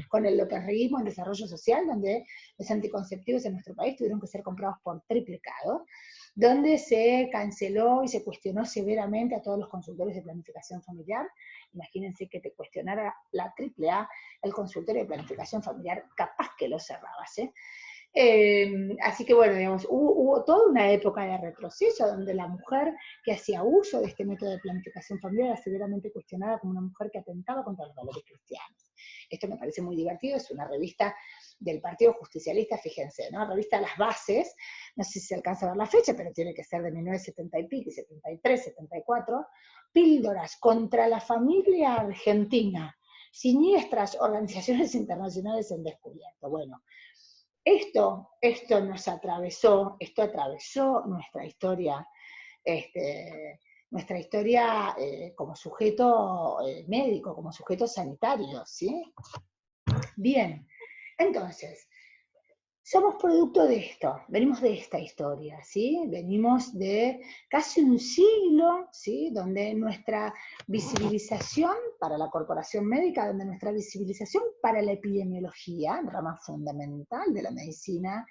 con el loperreguismo en desarrollo social, donde los anticonceptivos en nuestro país tuvieron que ser comprados por triplicado, donde se canceló y se cuestionó severamente a todos los consultores de planificación familiar. Imagínense que te cuestionara la AAA, el consultorio de planificación familiar, capaz que lo cerrabas, ¿eh? Así que bueno, digamos, hubo toda una época de retroceso donde la mujer que hacía uso de este método de planificación familiar era severamente cuestionada como una mujer que atentaba contra los valores cristianos. Esto me parece muy divertido, es una revista del Partido Justicialista, fíjense, ¿no? Revista Las Bases, no sé si se alcanza a ver la fecha, pero tiene que ser de 1970 y pico, 73, 74, píldoras contra la familia argentina, siniestras organizaciones internacionales en descubierto. Bueno, esto nos atravesó, esto atravesó nuestra historia como sujeto médico, como sujeto sanitario, ¿sí? Bien, entonces, somos producto de esto, venimos de esta historia, ¿sí? Venimos de casi un siglo, ¿sí? Donde nuestra visibilización para la corporación médica, donde nuestra visibilización para la epidemiología, rama fundamental de la medicina,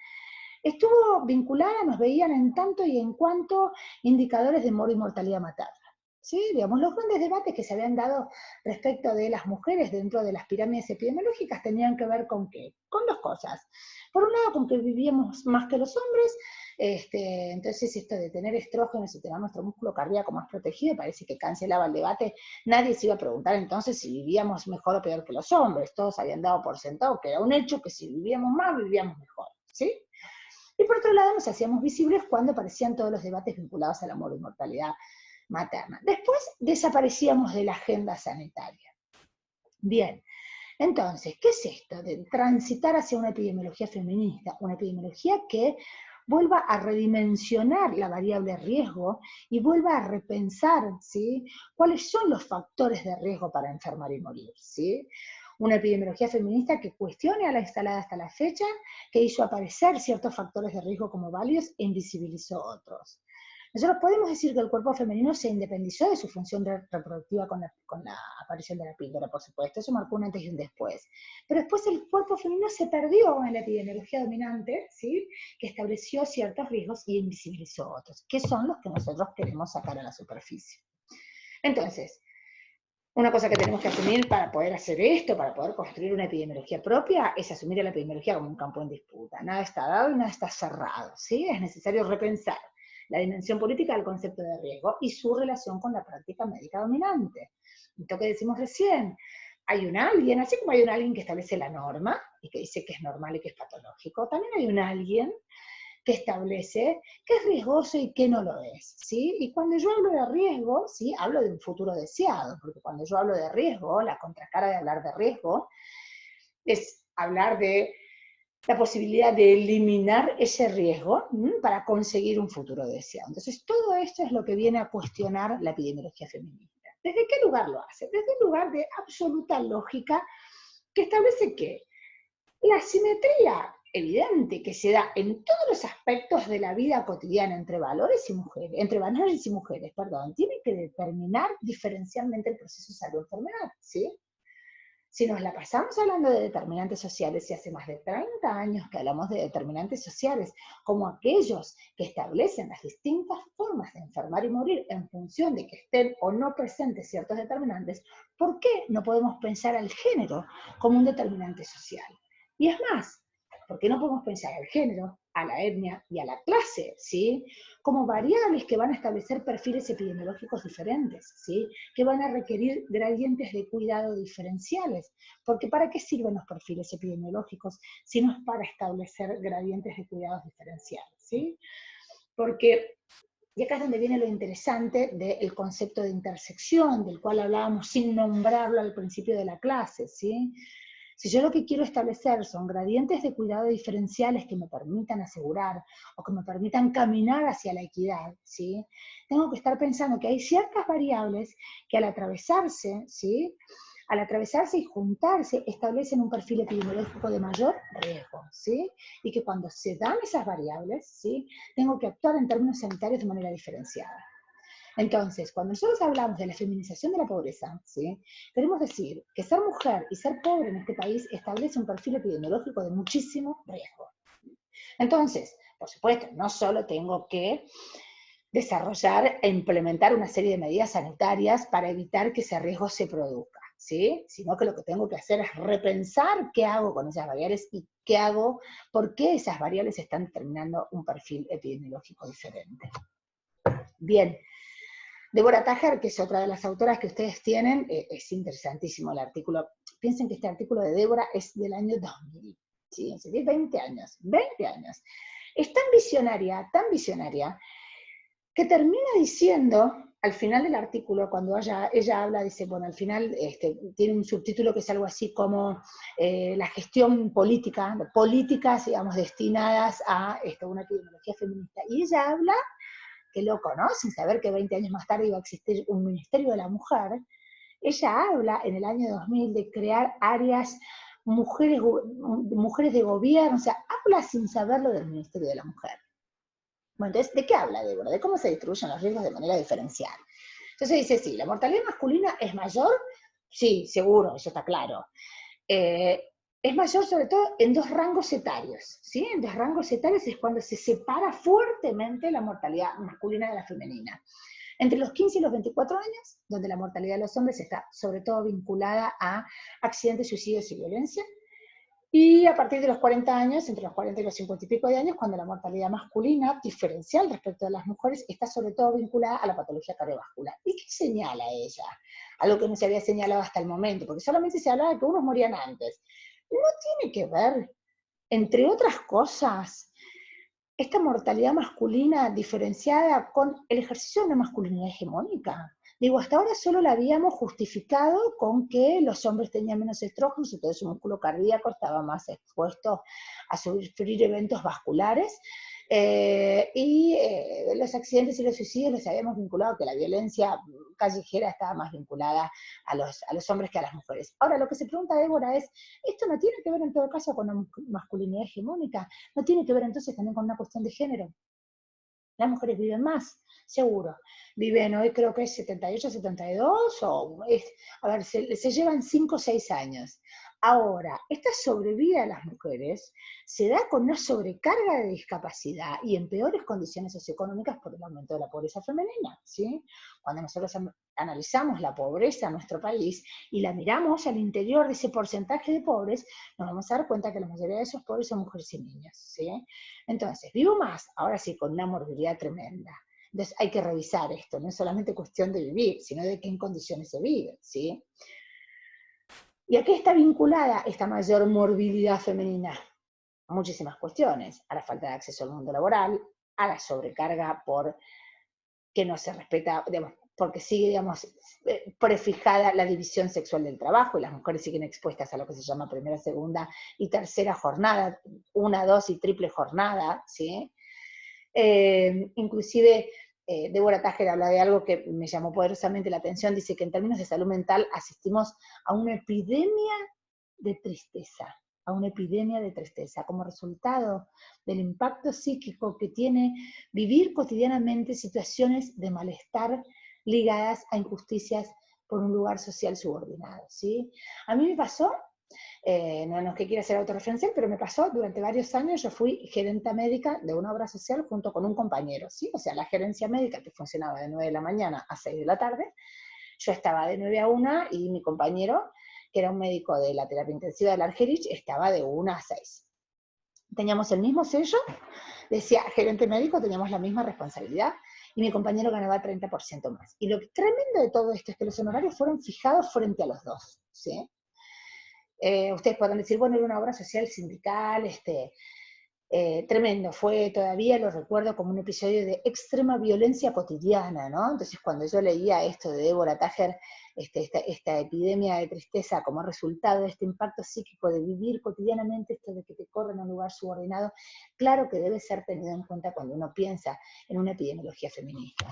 estuvo vinculada, nos veían en tanto y en cuanto indicadores de moro y mortalidad materna. ¿Sí? Digamos, los grandes debates que se habían dado respecto de las mujeres dentro de las pirámides epidemiológicas tenían que ver con ¿qué? Con dos cosas. Por un lado, con que vivíamos más que los hombres, entonces esto de tener estrógenos y tener nuestro músculo cardíaco más protegido parece que cancelaba el debate. Nadie se iba a preguntar entonces si vivíamos mejor o peor que los hombres. Todos habían dado por sentado que era un hecho que si vivíamos más, vivíamos mejor. ¿Sí? Y por otro lado, nos hacíamos visibles cuando aparecían todos los debates vinculados al amor y mortalidad materna. Después desaparecíamos de la agenda sanitaria. Bien, entonces, ¿qué es esto de transitar hacia una epidemiología feminista? Una epidemiología que vuelva a redimensionar la variable riesgo y vuelva a repensar, ¿sí? ¿Cuáles son los factores de riesgo para enfermar y morir? ¿Sí? Una epidemiología feminista que cuestione a la instalada hasta la fecha, que hizo aparecer ciertos factores de riesgo como válidos e invisibilizó otros. Nosotros podemos decir que el cuerpo femenino se independizó de su función reproductiva con la aparición de la píldora, por supuesto, eso marcó un antes y un después. Pero después el cuerpo femenino se perdió en la epidemiología dominante, ¿sí? Que estableció ciertos riesgos y invisibilizó otros, que son los que nosotros queremos sacar a la superficie. Entonces, una cosa que tenemos que asumir para poder hacer esto, para poder construir una epidemiología propia, es asumir a la epidemiología como un campo en disputa. Nada está dado y nada está cerrado, ¿sí? Es necesario repensar la dimensión política del concepto de riesgo y su relación con la práctica médica dominante. Esto que decimos recién, hay un alguien, así como hay un alguien que establece la norma y que dice que es normal y que es patológico, también hay un alguien que establece qué es riesgoso y qué no lo es, ¿sí? Y cuando yo hablo de riesgo, ¿sí? Hablo de un futuro deseado, porque cuando yo hablo de riesgo, la contracara de hablar de riesgo es hablar de la posibilidad de eliminar ese riesgo para conseguir un futuro deseado. Entonces, todo esto es lo que viene a cuestionar la epidemiología feminista. ¿Desde qué lugar lo hace? Desde un lugar de absoluta lógica que establece que la simetría evidente que se da en todos los aspectos de la vida cotidiana entre valores y mujeres, entre varones y mujeres, perdón, tiene que determinar diferencialmente el proceso salud-enfermedad, ¿sí? Si nos la pasamos hablando de determinantes sociales y hace más de 30 años que hablamos de determinantes sociales como aquellos que establecen las distintas formas de enfermar y morir en función de que estén o no presentes ciertos determinantes, ¿por qué no podemos pensar al género como un determinante social? Y es más, ¿por qué no podemos pensar al género, a la etnia y a la clase, ¿sí? Como variables que van a establecer perfiles epidemiológicos diferentes, ¿sí? Que van a requerir gradientes de cuidado diferenciales. Porque ¿para qué sirven los perfiles epidemiológicos si no es para establecer gradientes de cuidados diferenciales? ¿Sí? Porque, y acá es donde viene lo interesante del concepto de intersección, del cual hablábamos sin nombrarlo al principio de la clase, ¿sí? Si yo lo que quiero establecer son gradientes de cuidado diferenciales que me permitan asegurar o que me permitan caminar hacia la equidad, ¿sí? Tengo que estar pensando que hay ciertas variables que al atravesarse, ¿sí? al atravesarse y juntarse, establecen un perfil epidemiológico de mayor riesgo, ¿sí? Y que cuando se dan esas variables, ¿sí? Tengo que actuar en términos sanitarios de manera diferenciada. Entonces, cuando nosotros hablamos de la feminización de la pobreza, ¿sí? Queremos decir que ser mujer y ser pobre en este país establece un perfil epidemiológico de muchísimo riesgo. Entonces, por supuesto, no solo tengo que desarrollar e implementar una serie de medidas sanitarias para evitar que ese riesgo se produzca, ¿sí? Sino que lo que tengo que hacer es repensar qué hago con esas variables y qué hago, por qué esas variables están determinando un perfil epidemiológico diferente. Bien, Deborah Tajer, que es otra de las autoras que ustedes tienen, es interesantísimo el artículo. Piensen que este artículo de Débora es del año 2000, ¿sí? Es decir, 20 años, 20 años. Es tan visionaria, que termina diciendo, al final del artículo, cuando ella habla, dice, bueno, al final tiene un subtítulo que es algo así como la gestión política, políticas, digamos, destinadas a una epidemiología feminista. Y ella habla, qué loco, ¿no? Sin saber que 20 años más tarde iba a existir un Ministerio de la Mujer, ella habla en el año 2000 de crear áreas mujeres de gobierno, o sea, habla sin saberlo del Ministerio de la Mujer. Bueno, entonces, ¿de qué habla Débora? De cómo se distribuyen los riesgos de manera diferencial. Entonces dice, sí, la mortalidad masculina es mayor, sí, seguro, eso está claro. Es mayor sobre todo en dos rangos etarios, ¿sí? En dos rangos etarios es cuando se separa fuertemente la mortalidad masculina de la femenina. Entre los 15 y los 24 años, donde la mortalidad de los hombres está sobre todo vinculada a accidentes, suicidios y violencia, y a partir de los 40 años, entre los 40 y los 50 y pico de años, cuando la mortalidad masculina, diferencial respecto de las mujeres, está sobre todo vinculada a la patología cardiovascular. ¿Y qué señala ella? Algo que no se había señalado hasta el momento, porque solamente se hablaba de que unos morían antes. No tiene que ver, entre otras cosas, esta mortalidad masculina diferenciada con el ejercicio de una masculinidad hegemónica. Digo, hasta ahora solo la habíamos justificado con que los hombres tenían menos estrógenos, entonces su músculo cardíaco estaba más expuesto a sufrir eventos vasculares, los accidentes y los suicidios los habíamos vinculado a que la violencia callejera estaba más vinculada a los hombres que a las mujeres. Ahora, lo que se pregunta Débora es, ¿esto no tiene que ver en todo caso con una masculinidad hegemónica? ¿No tiene que ver entonces también con una cuestión de género? Las mujeres viven más, seguro. Viven hoy creo que es 78, 72, a ver, se llevan 5 o 6 años. Ahora, esta sobrevida de las mujeres se da con una sobrecarga de discapacidad y en peores condiciones socioeconómicas por el aumento de la pobreza femenina, ¿sí? Cuando nosotros analizamos la pobreza en nuestro país y la miramos al interior de ese porcentaje de pobres, nos vamos a dar cuenta que la mayoría de esos pobres son mujeres y niños, ¿sí? Entonces, vivo más, ahora sí, con una morbilidad tremenda. Entonces hay que revisar esto, no es solamente cuestión de vivir, sino de qué en condiciones se vive, ¿sí? ¿Y a qué está vinculada esta mayor morbilidad femenina? A muchísimas cuestiones, a la falta de acceso al mundo laboral, a la sobrecarga por que no se respeta, digamos, porque sigue, digamos, prefijada la división sexual del trabajo y las mujeres siguen expuestas a lo que se llama primera, segunda y tercera jornada, una, dos y triple jornada, ¿sí? Inclusive, Débora Tajer habla de algo que me llamó poderosamente la atención, dice que en términos de salud mental asistimos a una epidemia de tristeza, como resultado del impacto psíquico que tiene vivir cotidianamente situaciones de malestar ligadas a injusticias por un lugar social subordinado, ¿sí? A mí me pasó, no es que quiera ser autorreferencial, pero me pasó durante varios años, yo fui gerenta médica de una obra social junto con un compañero, ¿sí? O sea, la gerencia médica que funcionaba de 9 de la mañana a 6 de la tarde, yo estaba de 9 a 1 y mi compañero, que era un médico de la terapia intensiva del Argerich, estaba de 1 a 6. Teníamos el mismo sello, decía gerente médico, teníamos la misma responsabilidad, y mi compañero ganaba 30% más. Y lo tremendo de todo esto es que los honorarios fueron fijados frente a los dos, ¿sí? Ustedes podrán decir, bueno, era una obra social sindical, tremendo, fue todavía, lo recuerdo como un episodio de extrema violencia cotidiana, ¿no? Entonces cuando yo leía esto de Débora Tajer, esta epidemia de tristeza como resultado de este impacto psíquico de vivir cotidianamente esto de que te corren a un lugar subordinado, claro que debe ser tenido en cuenta cuando uno piensa en una epidemiología feminista.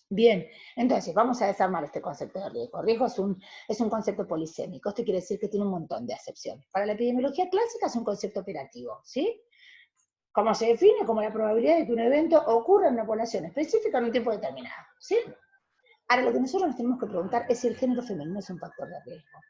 Bien, entonces vamos a desarmar este concepto de riesgo. Riesgo es un concepto polisémico, esto quiere decir que tiene un montón de acepciones. Para la epidemiología clásica es un concepto operativo, ¿sí? ¿Cómo se define? Como la probabilidad de que un evento ocurra en una población específica en un tiempo determinado, ¿sí? Ahora, lo que nosotros nos tenemos que preguntar es si el género femenino es un factor de riesgo.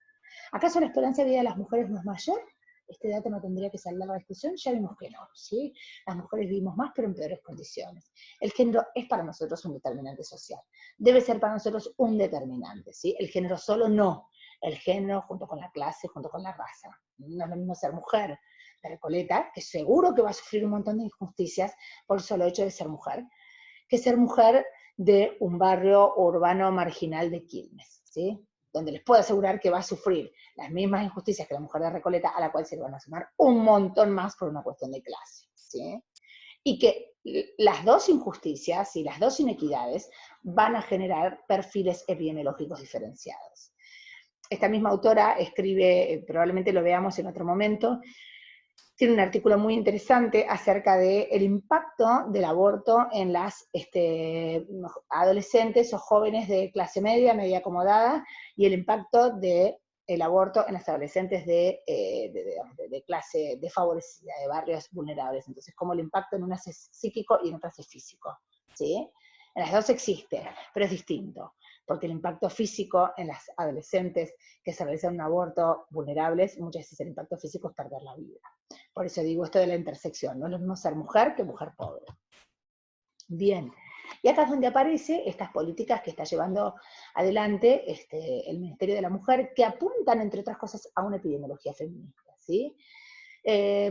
¿Acaso la esperanza de vida de las mujeres no es mayor? Este dato no tendría que salir a la discusión, ya vimos que no, ¿sí? Las mujeres vivimos más, pero en peores condiciones. El género es para nosotros un determinante social. Debe ser para nosotros un determinante, ¿sí? El género solo no. El género junto con la clase, junto con la raza. No es lo mismo ser mujer de Recoleta, que seguro que va a sufrir un montón de injusticias por el solo hecho de ser mujer, que ser mujer de un barrio urbano marginal de Quilmes, ¿sí? Donde les puedo asegurar que va a sufrir las mismas injusticias que la mujer de Recoleta, a la cual se le van a sumar un montón más por una cuestión de clase, ¿sí? Y que las dos injusticias y las dos inequidades van a generar perfiles epidemiológicos diferenciados. Esta misma autora escribe, probablemente lo veamos en otro momento, tiene un artículo muy interesante acerca del impacto del aborto en las adolescentes o jóvenes de clase media, media acomodada, y el impacto del aborto en las adolescentes de clase desfavorecida, de barrios vulnerables. Entonces, como el impacto en una es psíquico y en otra es físico, ¿sí? En las dos existe, pero es distinto, porque el impacto físico en las adolescentes que se realizan un aborto vulnerables, muchas veces el impacto físico es perder la vida. Por eso digo esto de la intersección, no es lo mismo ser mujer que mujer pobre. Bien, y acá es donde aparecen estas políticas que está llevando adelante el Ministerio de la Mujer, que apuntan, entre otras cosas, a una epidemiología feminista, ¿sí?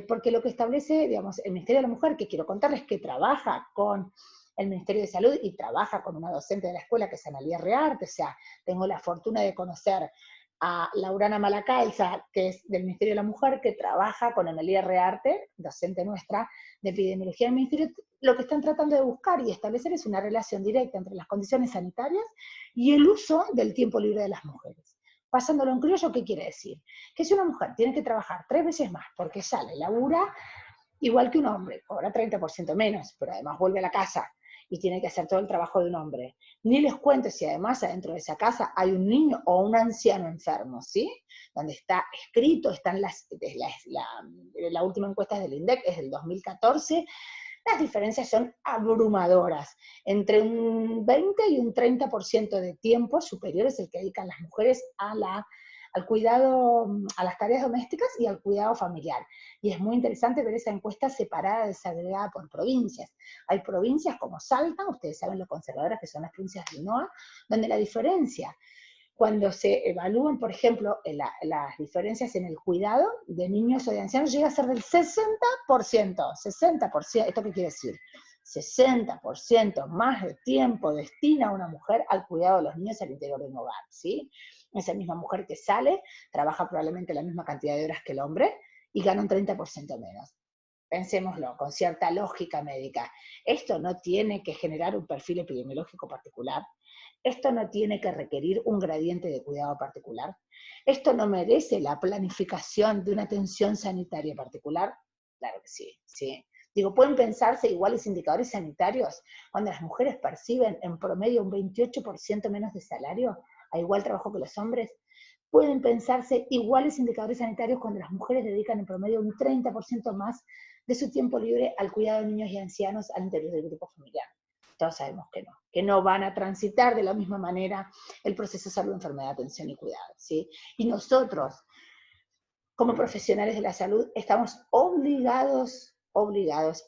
Porque lo que establece, digamos, el Ministerio de la Mujer, que quiero contarles que trabaja con el Ministerio de Salud y trabaja con una docente de la escuela que es Analía Rearte, o sea, tengo la fortuna de conocer a Laurana Malacalza, que es del Ministerio de la Mujer, que trabaja con Analía Rearte, docente nuestra de epidemiología del Ministerio. Lo que están tratando de buscar y establecer es una relación directa entre las condiciones sanitarias y el uso del tiempo libre de las mujeres. Pasándolo en criollo, ¿qué quiere decir? Que si una mujer tiene que trabajar 3 veces más porque sale, labura, igual que un hombre, cobra 30% menos, pero además vuelve a la casa y tiene que hacer todo el trabajo de un hombre. Ni les cuento si además adentro de esa casa hay un niño o un anciano enfermo, ¿sí? Donde está escrito, están la última encuesta del INDEC, es del 2014, las diferencias son abrumadoras. Entre un 20 y un 30% de tiempo superior es el que dedican las mujeres al cuidado, a las tareas domésticas y al cuidado familiar. Y es muy interesante ver esa encuesta separada, desagregada por provincias. Hay provincias como Salta, ustedes saben lo conservadoras que son las provincias de Noa, donde la diferencia cuando se evalúan, por ejemplo, las diferencias en el cuidado de niños o de ancianos, llega a ser del 60%. 60%, ¿esto qué quiere decir? 60% más de tiempo destina una mujer al cuidado de los niños al interior de un hogar, ¿sí? Esa misma mujer que sale, trabaja probablemente la misma cantidad de horas que el hombre y gana un 30% menos. Pensémoslo, con cierta lógica médica. Esto no tiene que generar un perfil epidemiológico particular, esto no tiene que requerir un gradiente de cuidado particular, esto no merece la planificación de una atención sanitaria particular. Claro que sí, sí. Digo, ¿pueden pensarse iguales indicadores sanitarios cuando las mujeres perciben en promedio un 28% menos de salario a igual trabajo que los hombres? ¿Pueden pensarse iguales indicadores sanitarios cuando las mujeres dedican en promedio un 30% más de su tiempo libre al cuidado de niños y ancianos al interior del grupo familiar? Todos sabemos que no van a transitar de la misma manera el proceso de salud, enfermedad, atención y cuidado, ¿sí? Y nosotros, como profesionales de la salud, estamos obligados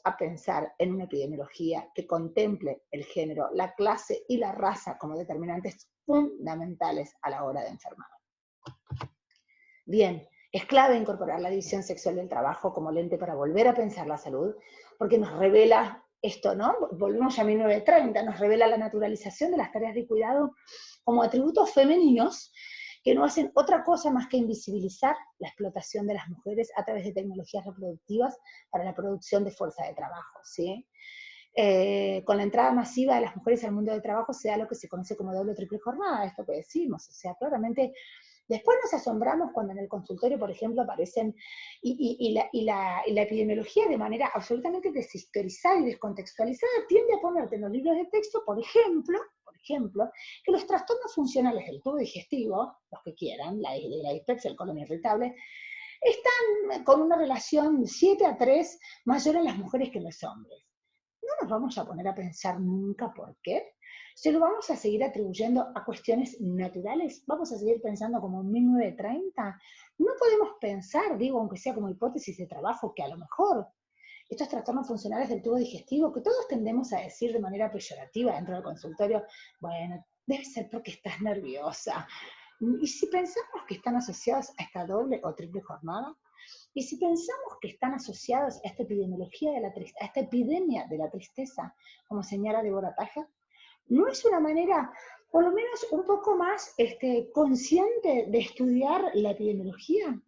a pensar en una epidemiología que contemple el género, la clase y la raza como determinantes fundamentales a la hora de enfermar. Bien, es clave incorporar la división sexual del trabajo como lente para volver a pensar la salud, porque nos revela esto, ¿no? Volvemos a 1930, nos revela la naturalización de las tareas de cuidado como atributos femeninos que no hacen otra cosa más que invisibilizar la explotación de las mujeres a través de tecnologías reproductivas para la producción de fuerza de trabajo, ¿sí? Con la entrada masiva de las mujeres al mundo del trabajo se da lo que se conoce como doble o triple jornada, esto que decimos, o sea, claramente Después nos asombramos cuando en el consultorio, por ejemplo, aparecen, y la epidemiología de manera absolutamente deshistorizada y descontextualizada tiende a ponerte en los libros de texto, por ejemplo, que los trastornos funcionales del tubo digestivo, los que quieran, la dispepsia, el colon irritable, están con una relación 7-3 mayor en las mujeres que en los hombres. No nos vamos a poner a pensar nunca por qué. Se lo vamos a seguir atribuyendo a cuestiones naturales. Vamos a seguir pensando como en 1930. No podemos pensar, digo, aunque sea como hipótesis de trabajo, que a lo mejor estos trastornos funcionales del tubo digestivo, que todos tendemos a decir de manera peyorativa dentro del consultorio, bueno, debe ser porque estás nerviosa. Y si pensamos que están asociados a esta doble o triple jornada, y si pensamos que están asociados a esta epidemiología de la tristeza, a esta epidemia de la tristeza, como señala Deborah Tager, ¿no es una manera, por lo menos un poco más consciente de estudiar la epidemiología?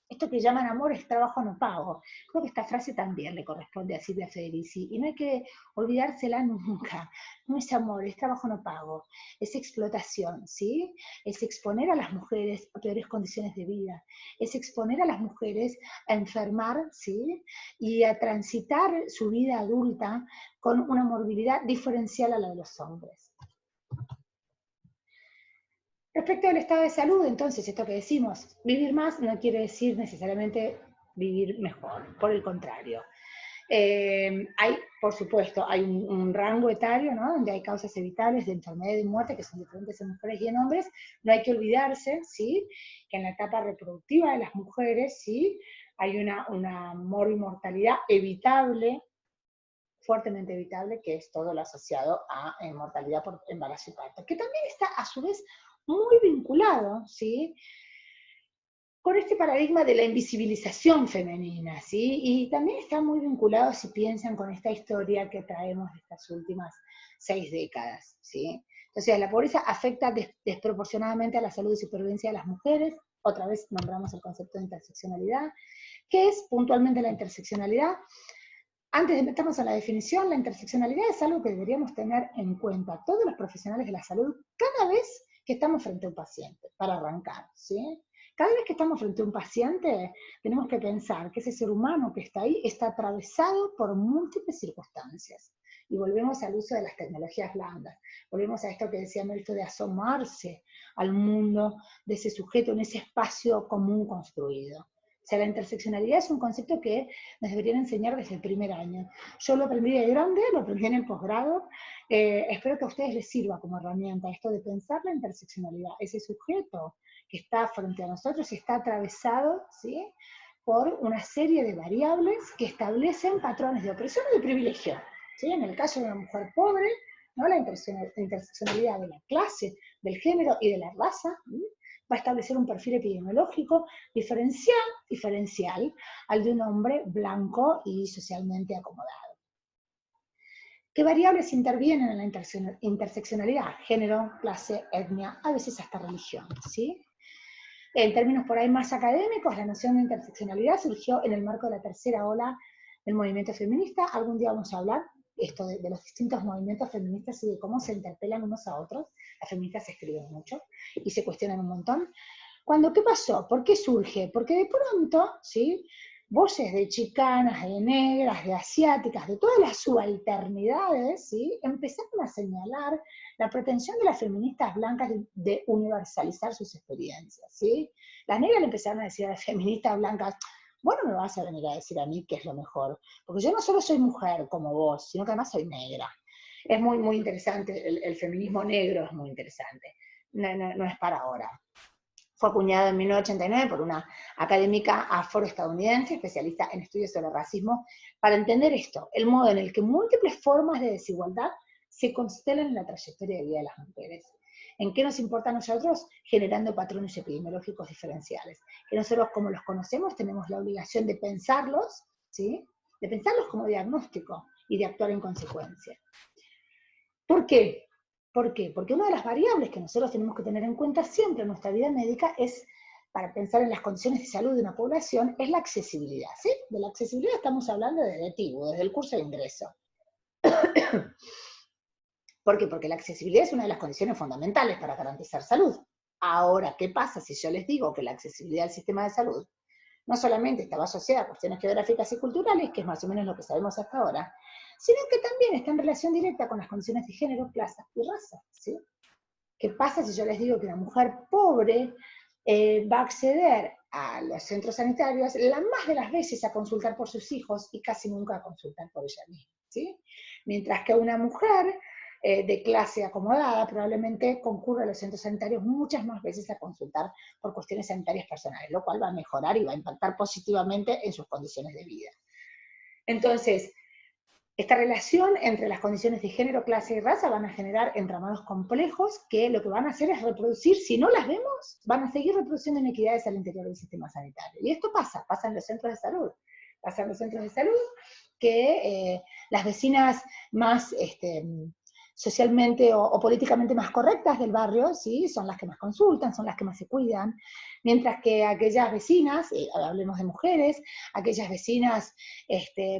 Esto que llaman amor es trabajo no pago. Creo que esta frase también le corresponde a Silvia Federici, y no hay que olvidársela nunca. No es amor, es trabajo no pago, es explotación, ¿sí? Es exponer a las mujeres a peores condiciones de vida, es exponer a las mujeres a enfermar, ¿sí? Y a transitar su vida adulta con una morbilidad diferencial a la de los hombres. Respecto al estado de salud, entonces, esto que decimos, vivir más no quiere decir necesariamente vivir mejor, por el contrario. Hay, por supuesto, hay un rango etario, ¿no? Donde hay causas evitables de enfermedad y muerte que son diferentes en mujeres y en hombres. No hay que olvidarse, ¿sí? Que en la etapa reproductiva de las mujeres, ¿sí? Hay una mortalidad evitable, fuertemente evitable, que es todo lo asociado a mortalidad por embarazo y parto, que también está a su vez muy vinculado, ¿sí? Con este paradigma de la invisibilización femenina, ¿sí? Y también está muy vinculado, si piensan, con esta historia que traemos de estas últimas 6 décadas, ¿sí? Entonces, la pobreza afecta desproporcionadamente a la salud y supervivencia de las mujeres. Otra vez nombramos el concepto de interseccionalidad. ¿Qué es puntualmente la interseccionalidad? Antes de meternos a la definición, la interseccionalidad es algo que deberíamos tener en cuenta todos los profesionales de la salud cada vez que estamos frente a un paciente, para arrancar, ¿sí? Cada vez que estamos frente a un paciente, tenemos que pensar que ese ser humano que está ahí está atravesado por múltiples circunstancias. Y volvemos al uso de las tecnologías blandas, volvemos a esto que decía Melito de asomarse al mundo de ese sujeto en ese espacio común construido. O sea, la interseccionalidad es un concepto que nos deberían enseñar desde el primer año. Yo lo aprendí de grande, lo aprendí en el posgrado. Espero que a ustedes les sirva como herramienta esto de pensar la interseccionalidad. Ese sujeto que está frente a nosotros está atravesado, ¿sí?, por una serie de variables que establecen patrones de opresión y de privilegio, ¿sí? En el caso de una mujer pobre, ¿no?, la interseccionalidad de la clase, del género y de la raza, ¿sí?, va a establecer un perfil epidemiológico diferencial al de un hombre blanco y socialmente acomodado. ¿Qué variables intervienen en la interseccionalidad? Género, clase, etnia, a veces hasta religión, ¿sí? En términos por ahí más académicos, la noción de interseccionalidad surgió en el marco de la tercera ola del movimiento feminista. Algún día vamos a hablar esto de los distintos movimientos feministas y de cómo se interpelan unos a otros. Las feministas se escriben mucho y se cuestionan un montón. ¿Qué pasó? ¿Por qué surge? Porque de pronto, ¿sí?, voces de chicanas, de negras, de asiáticas, de todas las subalternidades, ¿sí?, empezaron a señalar la pretensión de las feministas blancas de universalizar sus experiencias, ¿sí? Las negras le empezaron a decir a las feministas blancas, vos no me vas a venir a decir a mí qué es lo mejor, porque yo no solo soy mujer como vos, sino que además soy negra. Es muy, muy interesante, el feminismo negro es muy interesante, no es para ahora. Fue acuñado en 1989 por una académica afroestadounidense, especialista en estudios sobre racismo, para entender esto, el modo en el que múltiples formas de desigualdad se constelan en la trayectoria de vida de las mujeres. ¿En qué nos importa a nosotros? Generando patrones epidemiológicos diferenciales, que nosotros, como los conocemos, tenemos la obligación de pensarlos, ¿sí?, de pensarlos como diagnóstico y de actuar en consecuencia. ¿Por qué? ¿Por qué? Porque una de las variables que nosotros tenemos que tener en cuenta siempre en nuestra vida médica es, para pensar en las condiciones de salud de una población, es la accesibilidad, ¿sí? De la accesibilidad estamos hablando desde TIBU, desde el curso de ingreso. ¿Por qué? Porque la accesibilidad es una de las condiciones fundamentales para garantizar salud. Ahora, ¿qué pasa si yo les digo que la accesibilidad al sistema de salud no solamente estaba asociada a cuestiones geográficas y culturales, que es más o menos lo que sabemos hasta ahora, sino que también está en relación directa con las condiciones de género, clase y raza, ¿sí? ¿Qué pasa si yo les digo que una mujer pobre va a acceder a los centros sanitarios la más de las veces a consultar por sus hijos y casi nunca a consultar por ella misma, ¿sí? Mientras que una mujer de clase acomodada probablemente concurre a los centros sanitarios muchas más veces a consultar por cuestiones sanitarias personales, lo cual va a mejorar y va a impactar positivamente en sus condiciones de vida. Entonces, esta relación entre las condiciones de género, clase y raza van a generar entramados complejos que lo que van a hacer es reproducir, si no las vemos, van a seguir reproduciendo inequidades al interior del sistema sanitario. Y esto pasa en los centros de salud. Pasa en los centros de salud que las vecinas más socialmente o políticamente más correctas del barrio, ¿sí? Son las que más consultan, son las que más se cuidan, mientras que aquellas vecinas, hablemos de mujeres, aquellas vecinas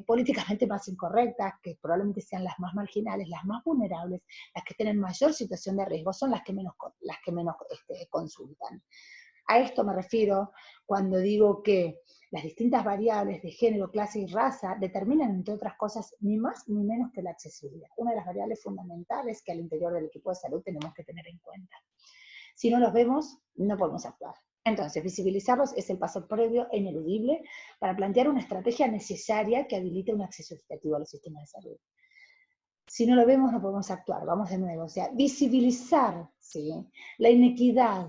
políticamente más incorrectas, que probablemente sean las más marginales, las más vulnerables, las que tienen mayor situación de riesgo, son las que menos consultan. A esto me refiero cuando digo que las distintas variables de género, clase y raza determinan, entre otras cosas, ni más ni menos que la accesibilidad. Una de las variables fundamentales que al interior del equipo de salud tenemos que tener en cuenta. Si no los vemos, no podemos actuar. Entonces, visibilizarlos es el paso previo e ineludible para plantear una estrategia necesaria que habilite un acceso equitativo a los sistemas de salud. Si no lo vemos, no podemos actuar. Vamos de nuevo. O sea, visibilizar, ¿sí?, la inequidad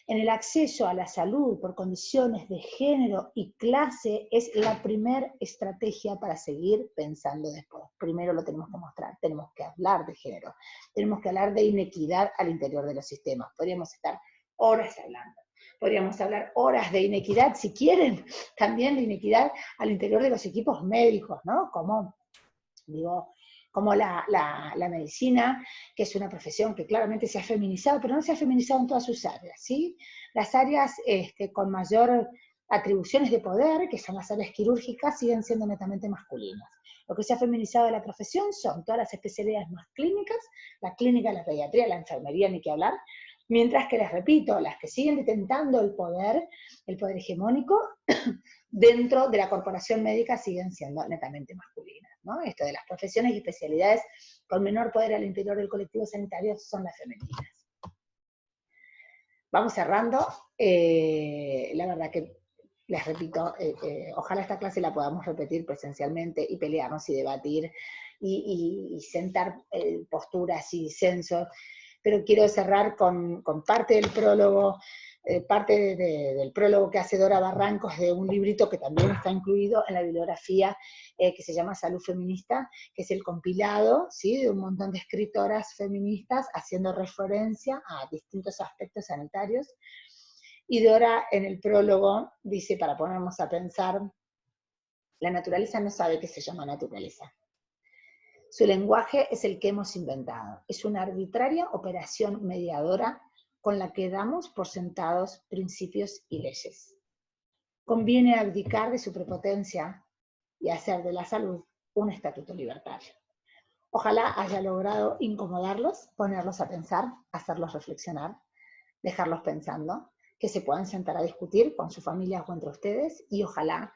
en el acceso a la salud por condiciones de género y clase es la primera estrategia para seguir pensando después. Primero lo tenemos que mostrar, tenemos que hablar de género, tenemos que hablar de inequidad al interior de los sistemas. Podríamos estar horas hablando. Podríamos hablar horas de inequidad, si quieren, también de inequidad al interior de los equipos médicos, ¿no? Como la medicina, que es una profesión que claramente se ha feminizado, pero no se ha feminizado en todas sus áreas, ¿sí? Las áreas con mayor atribuciones de poder, que son las áreas quirúrgicas, siguen siendo netamente masculinas. Lo que se ha feminizado de la profesión son todas las especialidades más clínicas, la clínica, la pediatría, la enfermería, ni que hablar, mientras que, les repito, las que siguen detentando el poder hegemónico, dentro de la corporación médica siguen siendo netamente masculinas, ¿no? Esto de las profesiones y especialidades con menor poder al interior del colectivo sanitario son las femeninas. Vamos cerrando. La verdad que, les repito, ojalá esta clase la podamos repetir presencialmente y pelearnos y debatir y sentar posturas y disensos, pero quiero cerrar con parte del prólogo, del prólogo que hace Dora Barrancos de un librito que también está incluido en la bibliografía que se llama Salud Feminista, que es el compilado, ¿sí?, de un montón de escritoras feministas haciendo referencia a distintos aspectos sanitarios. Y Dora en el prólogo dice, para ponernos a pensar, la naturaleza no sabe qué se llama naturaleza. Su lenguaje es el que hemos inventado. Es una arbitraria operación mediadora con la que damos por sentados principios y leyes. Conviene abdicar de su prepotencia y hacer de la salud un estatuto libertario. Ojalá haya logrado incomodarlos, ponerlos a pensar, hacerlos reflexionar, dejarlos pensando, que se puedan sentar a discutir con sus familias o entre ustedes, y ojalá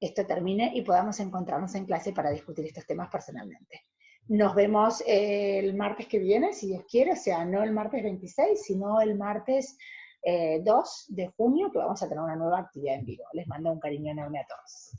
esto termine y podamos encontrarnos en clase para discutir estos temas personalmente. Nos vemos el martes que viene, si Dios quiere, o sea, no el martes 26, sino el martes 2 de junio, que vamos a tener una nueva actividad en vivo. Les mando un cariño enorme a todos.